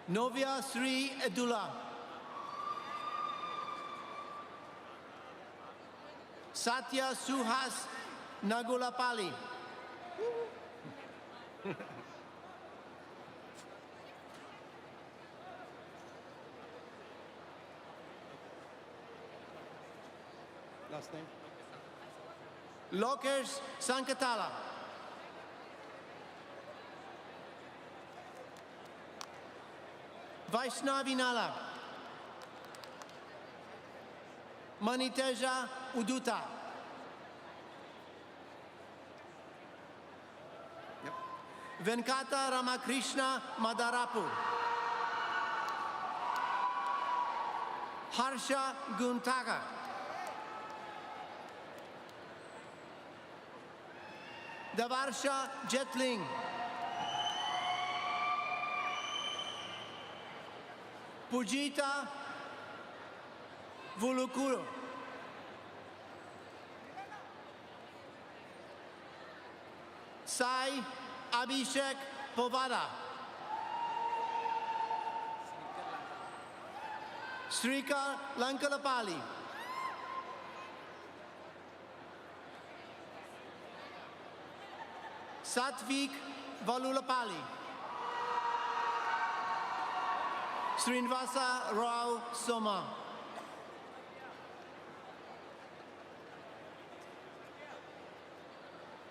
[SPEAKER 20] Novia Sri Edula. Satya Suhas Nagulapali. Last name? Lokesh Sankatala. Vaishnavi Nala. Maniteja Uduta. Venkata Ramakrishna Madarapu. Harsha Guntaga. Davarsha Jetling. Pujita Vulukuru. Sai Abhishek Povada. Srika Lankalapali. Satvik Valulapali. Srinivasa Rao Soma.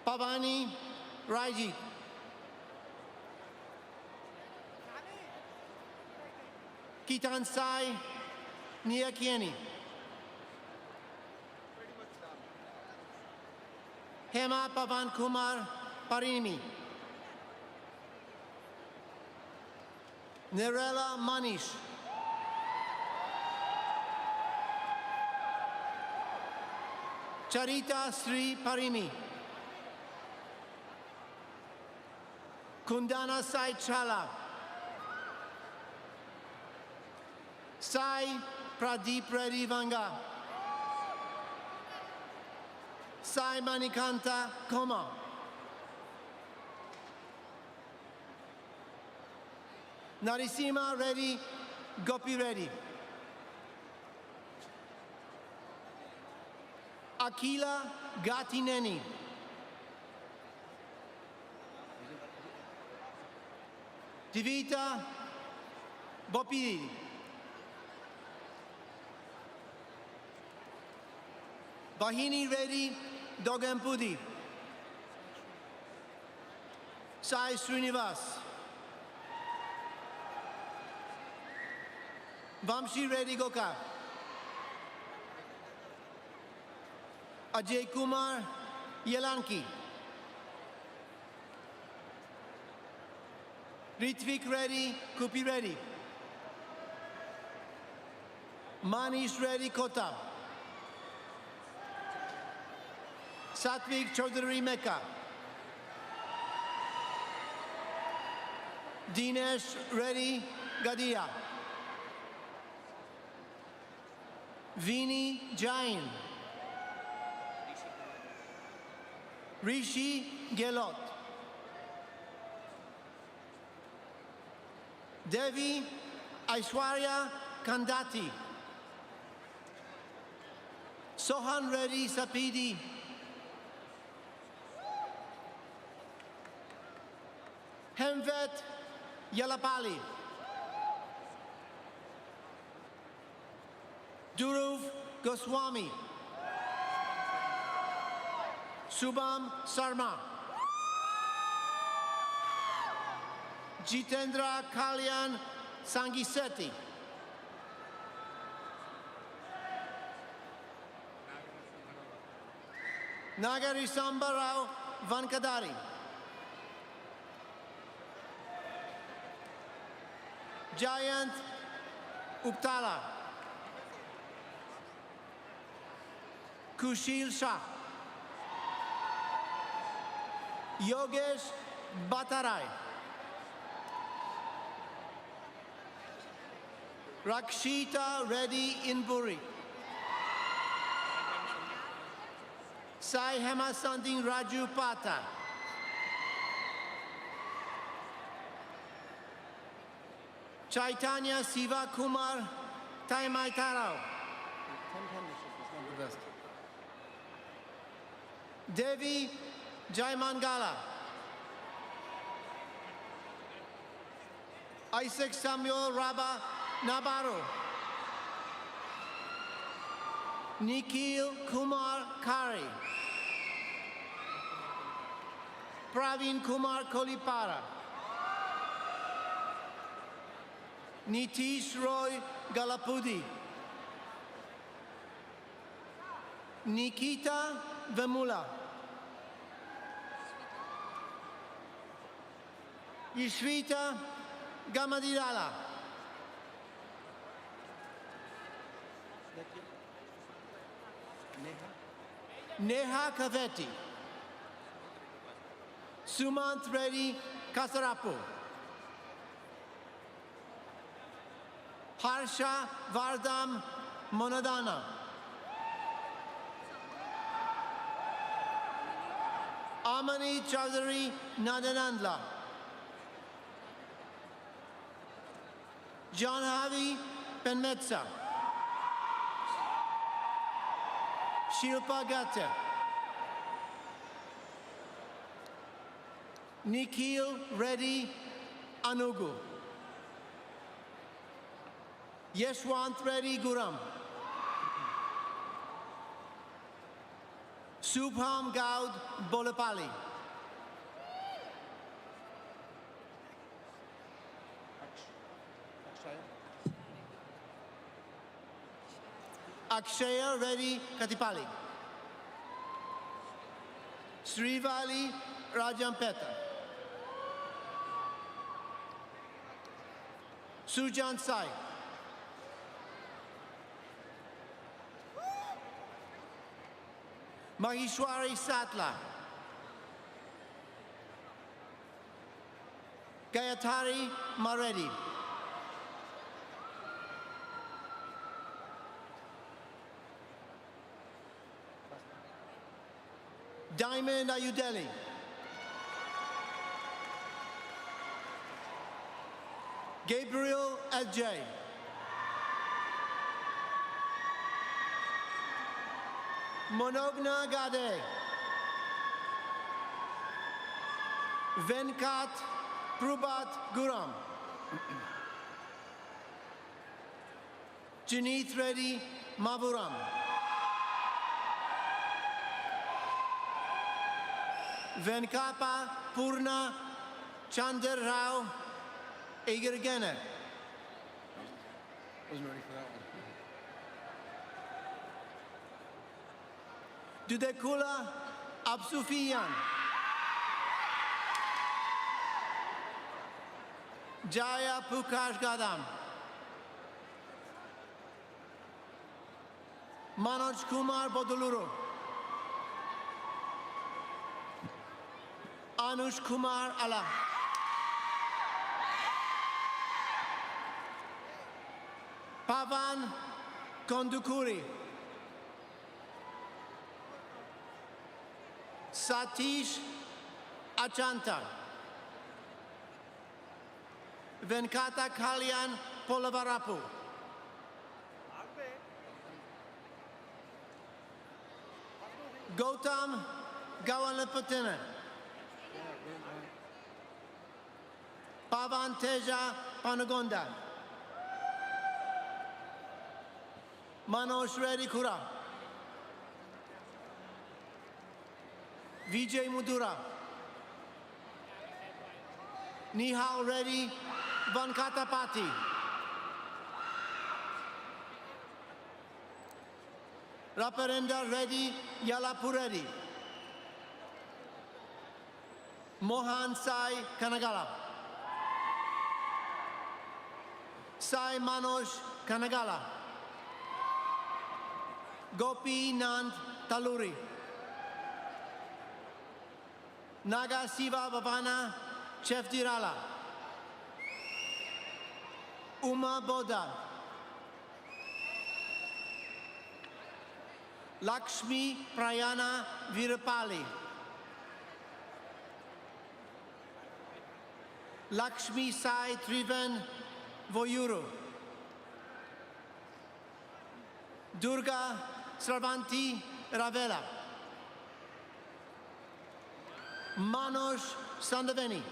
[SPEAKER 20] Pavani Raji. Kitansai Niakieni. Hema Pavan Kumar Parini. Nerela Manish. Charita Sri Parimi. Kundana Sai Chala. Sai Pradeep Reddy Vanga. Sai Manikanta Koma. Narisima ready, Gopi ready. Akila Gatineni. Divita Bopidi. Bahini ready, Dogampudi. Sai Srinivas. Vamshi Reddy Goka. Ajay Kumar Yelanki. Ritvik Reddy Kupi Reddy. Manish Reddy Kota. Satvik Chaudhary Mecca. Dinesh Reddy Gadia. Vini Jain. Rishi Gelot. Devi Aishwarya Kandati. Sohan Reddy Sapidi. Hemvet Yalapali. Duruv Goswami. Subham Sarma. Jitendra Kalyan Sangiseti. Nagari Sambarao Vankadari. Jayant Uptala. Kushil Shah. Yogesh Batarai. Rakshita Reddy Inburi. Sai Hemasandin Raju Pata. Chaitanya Siva Kumar Taimai Tarao. Devi Jaimangala. Isaac Samuel Rabba Nabaru. Nikhil Kumar Kari. Praveen Kumar Kolipara. Nitish Roy Galapudi. Nikita Vemula. Yishvita Gamadidala. Neha Kaveti. Sumant Reddy Kasarapu. Harsha Vardam Monadana. Amani Chaudhary Nadanandla. John Javi Penmetsa. Shilpa Gatte. Nikhil Reddy Anugu. Yeshwant Reddy Guram. Subham Gaud Bolepali. Akshaya Reddy Katipali. Srivali Rajampeta. Sujan Sai. Maheshwari Satla. Gayatari Mareddy. Diamond Ayudeli. Gabriel Ajay. Monogna Gade. Venkat Prabhat Guram. Janeeth Reddy Mavuram. Venkapa Purna Chander Rao Egergene.
[SPEAKER 1] Wasn't ready for that one.
[SPEAKER 20] Dudekula Absufiyan. Jaya Pukash Gadam. Manoj Kumar Boduluru. Anush Kumar Ala. Pavan Kondukuri. Satish Achanta. Venkata Kalyan Polavarapu. Gautam Gawanapatena. Pavan Teja Panagonda. Manoj Reddy Kura. Vijay Mudura. Nihal Reddy Venkatapati. Raparenda Reddy Yalapuredi. Mohan Sai Kanagala. Sai Manoj Kanagala. Gopi Nand Taluri. Naga Siva Bhavana Chefdirala. Uma Bodha. Lakshmi Prayana Virapali. Lakshmi Sai Triven Voyuru. Durga Sravanti Ravela. Manoj Sandaveni.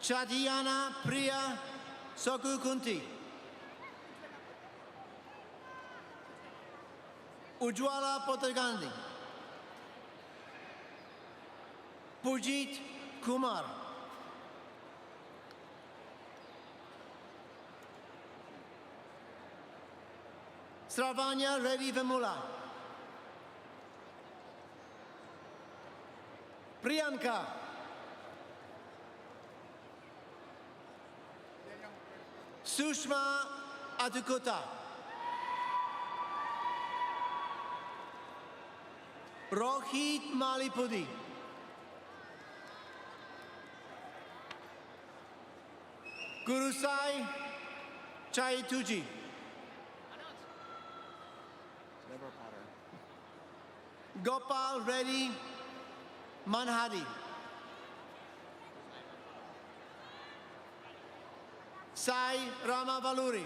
[SPEAKER 20] Chadiana Priya Sokukunti. Ujwala Potagandhi. Pujit Kumar. Sravanya Reddy Vemula. Priyanka. Sushma Atukota. Rohit Malipudi. Gurusai Chaituji. Gopal Reddy Manhadi. Sai Rama Valuri.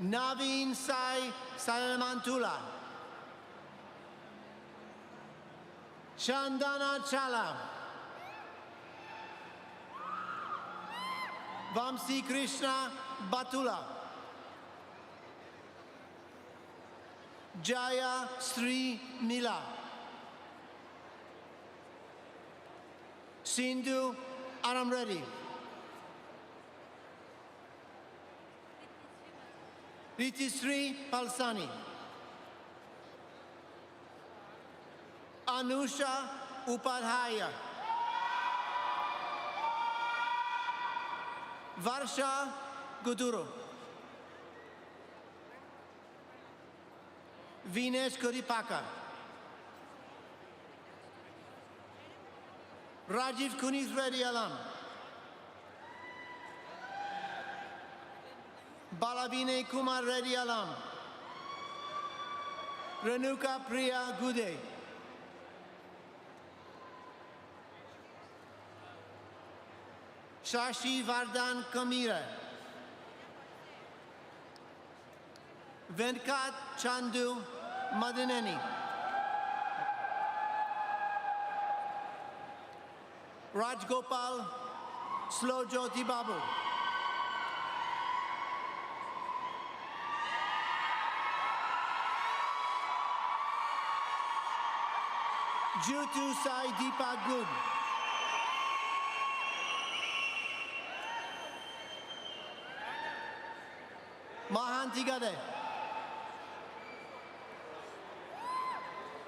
[SPEAKER 20] Naveen Sai Salamantula. Chandana Chala. Vamsi Krishna Batula. Jaya Sri Mila. Sindhu Aram Reddy. Ritisri Palsani. Anusha Upadhyaya. Varsha Guduru. Vinesh Kuripaka. Rajiv Kunith Reddy Alam. Balavine Kumar Reddy Alam. Renuka Priya Gude. Shashi Vardhan Kamira, Venkat Chandu Madaneni, Rajgopal Slojoti Babu, Jutu Sai Deepak Good, Mahanti Gade,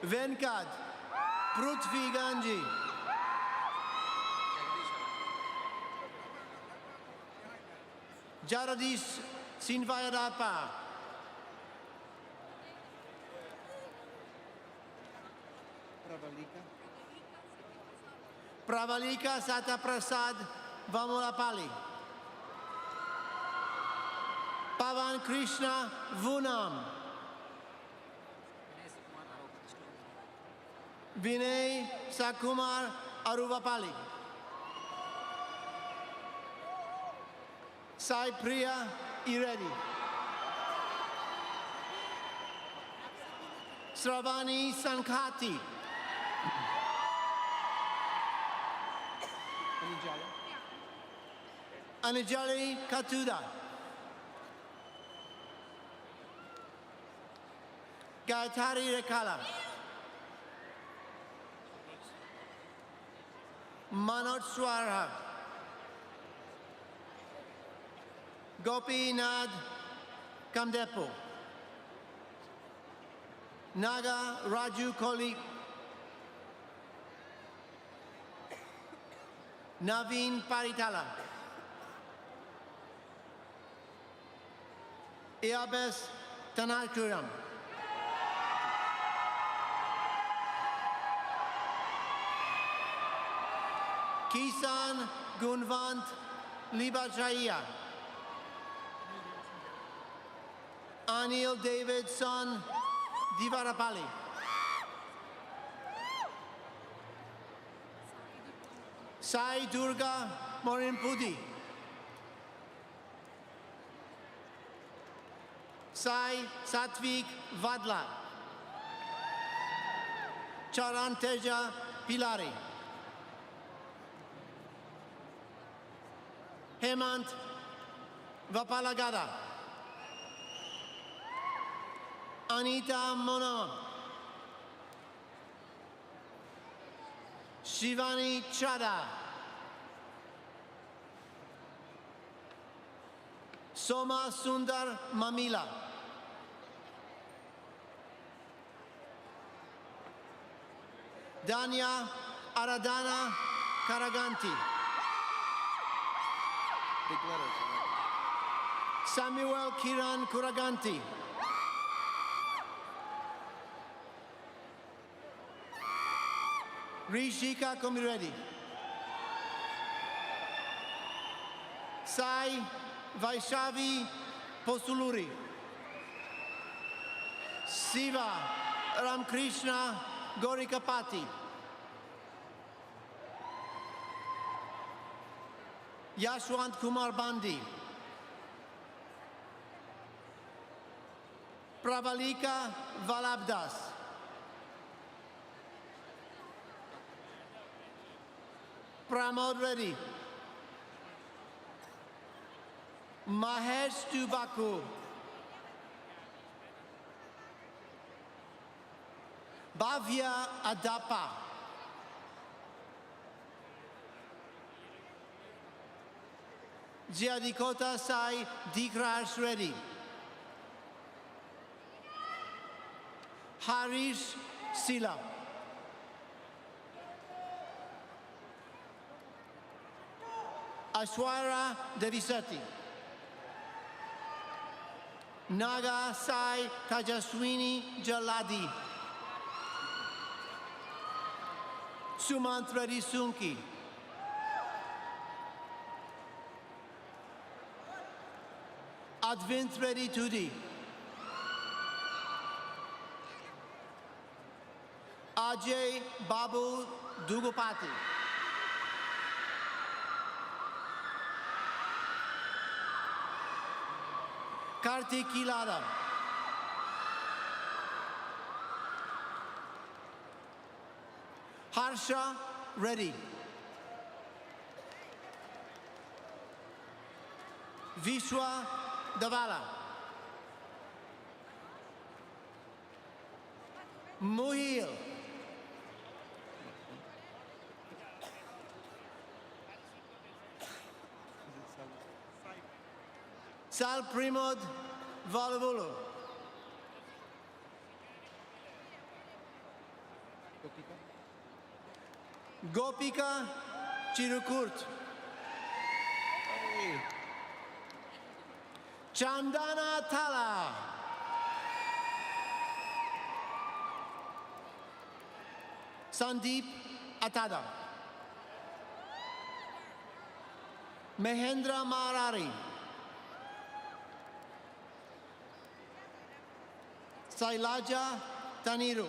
[SPEAKER 20] Venkat Prithvi Ganji, Jaradish Sinvayadapa, Pravalika Sataprasad Vamulapali, Pavan Krishna Vunam, Vinay Sakumar Aruvapali, Sai Priya Iredi, Sravani Sankati, Anijali Katuda, Gayatari Rekala, Manoj Swara, Gopinath Kamdepo, Naga Raju Koli, Naveen Paritala, Iabes Tanakuram, Kisan Gunvant Libachaya, Anil Davidson Divarapali, Sai Durga Morinpudi, Sai Satvik Vadla, Charanteja Pilari, Hemant Vapalagada, Anita Monam, Shivani Chada, Soma Sundar Mamila, Danya Aradana Karaganti, big letters, Samuel Kiran Kuraganti, Rishika Komiredi, Sai Vaishnavi Posuluri, Siva Ramkrishna Gorikapati, Yashwant Kumar Bandi, Pravalika Valabdas, Pramod Reddy, Mahesh Tubaku, Bhavya Adapa, Jyadikota Sai Dikrash Reddy, Harish Sila, Ashwara Devisati, Naga Sai Kajaswini Jaladi, Sumant Reddy Sunki, Advint Reddy Tudi, Ajay Babu Dugopati, Kartik Kilada. Harsha Reddy. Vishwa Davala. Muhil. Sal Primod Valavulu. Gopika Chirukurt. Chandana Tala. Sandeep Atada. Mahendra Marari. Sailaja Taniru.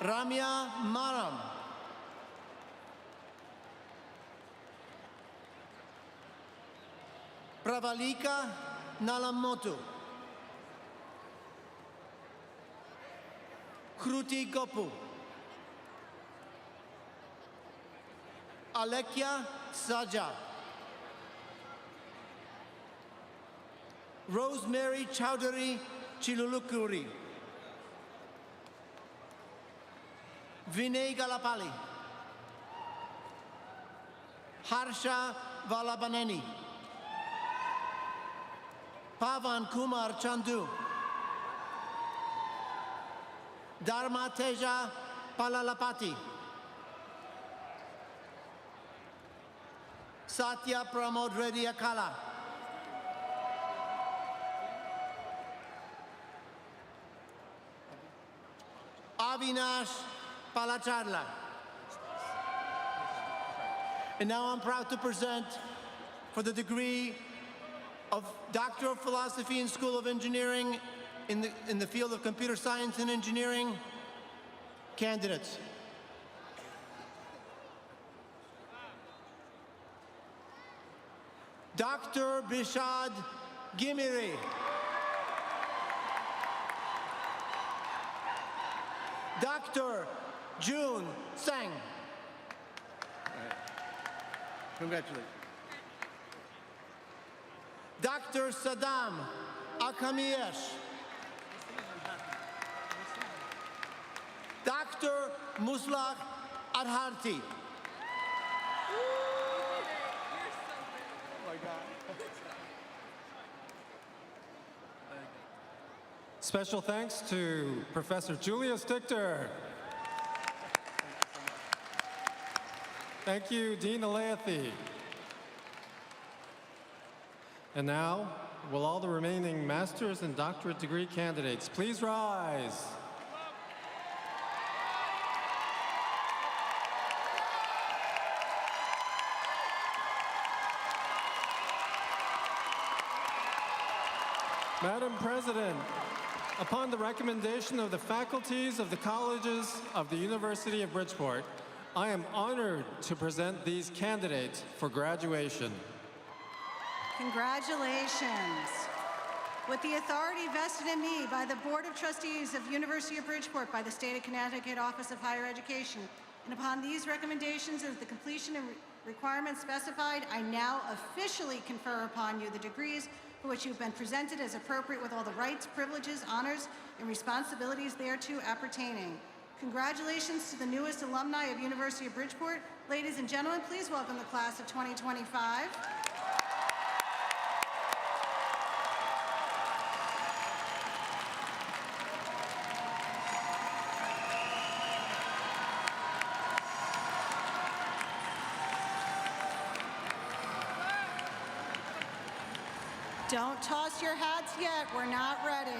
[SPEAKER 20] Ramya Maram. Pravalika Nalamotu. Kruti Gopu. Alekia Saja. Rosemary Chowdhury Chilulukuri. Vinay Galapali. Harsha Valabaneni. Pavan Kumar Chandu. Dharma Teja Palalapati. Satya Pramod Reddy Akala. Avinash Palacharla. And now I'm proud to present for the degree of Doctor of Philosophy in School of Engineering in the field of Computer Science and Engineering candidates. Dr. Bishad Gimiri. Dr. June Sang. Congratulations. Dr. Saddam Akamiesh. Dr. Muslak Adharti.
[SPEAKER 10] Special thanks to Professor Julius Dichter. Thank you, Dean Alayathi. And now, will all the remaining master's and doctorate degree candidates please rise? Madam President, upon the recommendation of the faculties of the colleges of the University of Bridgeport, I am honored to present these candidates for graduation.
[SPEAKER 7] Congratulations. With the authority vested in me by the Board of Trustees of University of Bridgeport by the State of Connecticut Office of Higher Education, and upon these recommendations and the completion and requirements specified, I now officially confer upon you the degrees for which you've been presented as appropriate with all the rights, privileges, honors, and responsibilities thereto appertaining. Congratulations to the newest alumni of University of Bridgeport. Ladies and gentlemen, please welcome the class of 2025. Don't toss your hats yet, we're not ready.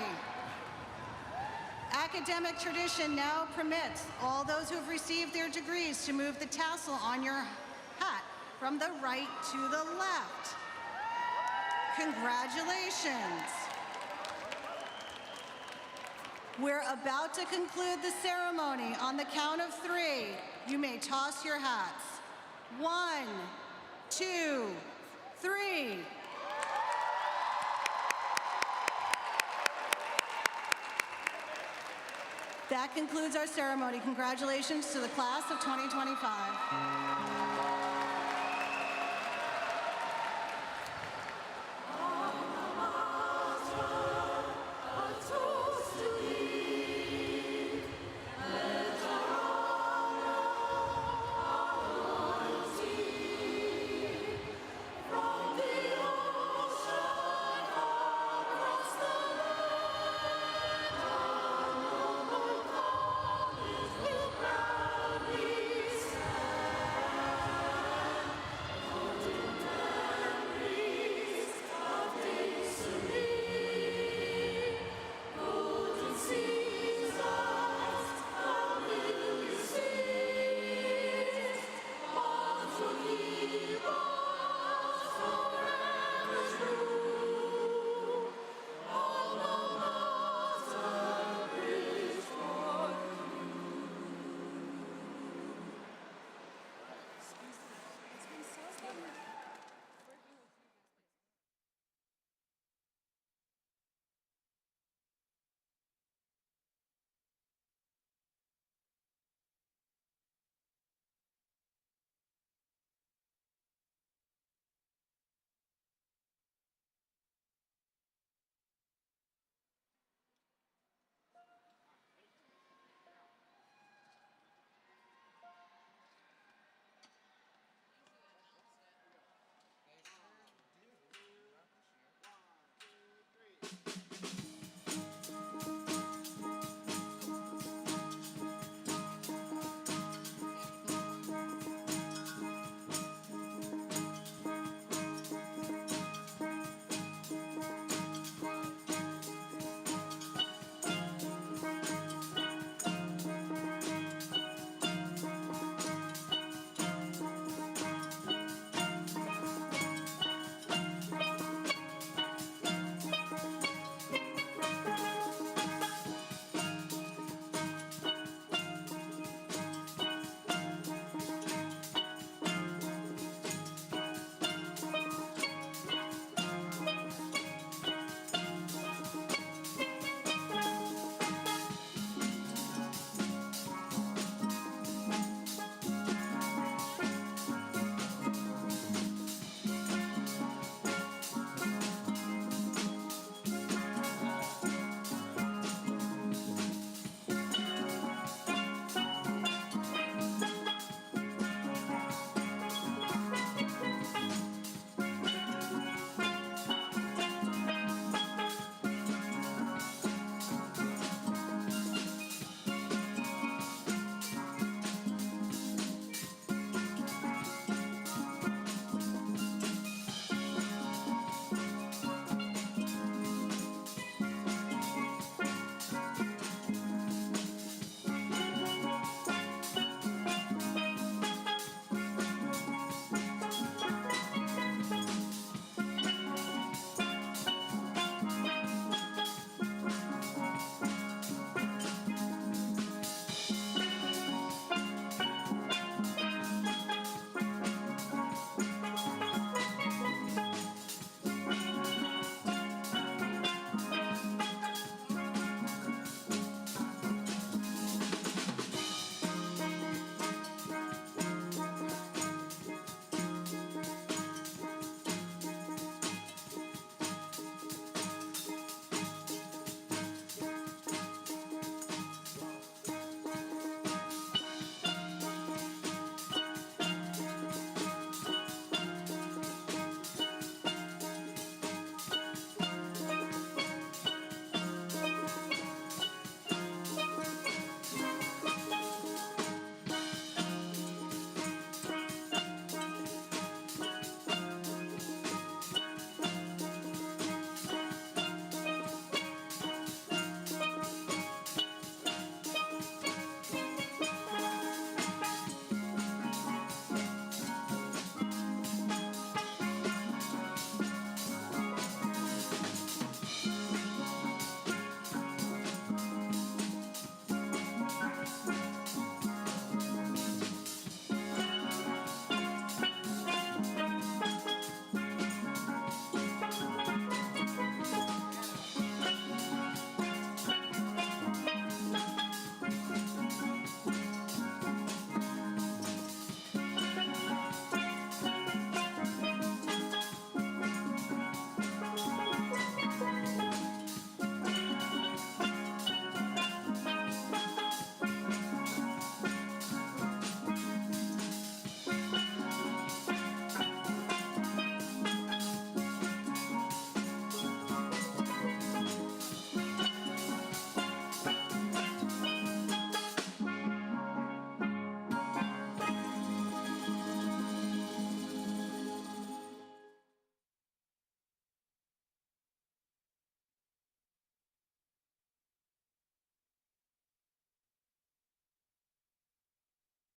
[SPEAKER 7] Academic tradition now permits all those who have received their degrees to move the tassel on your hat from the right to the left. Congratulations. We're about to conclude the ceremony. On the count of 3, you may toss your hats. 1, 2, 3. That concludes our ceremony. Congratulations to the class of 2025.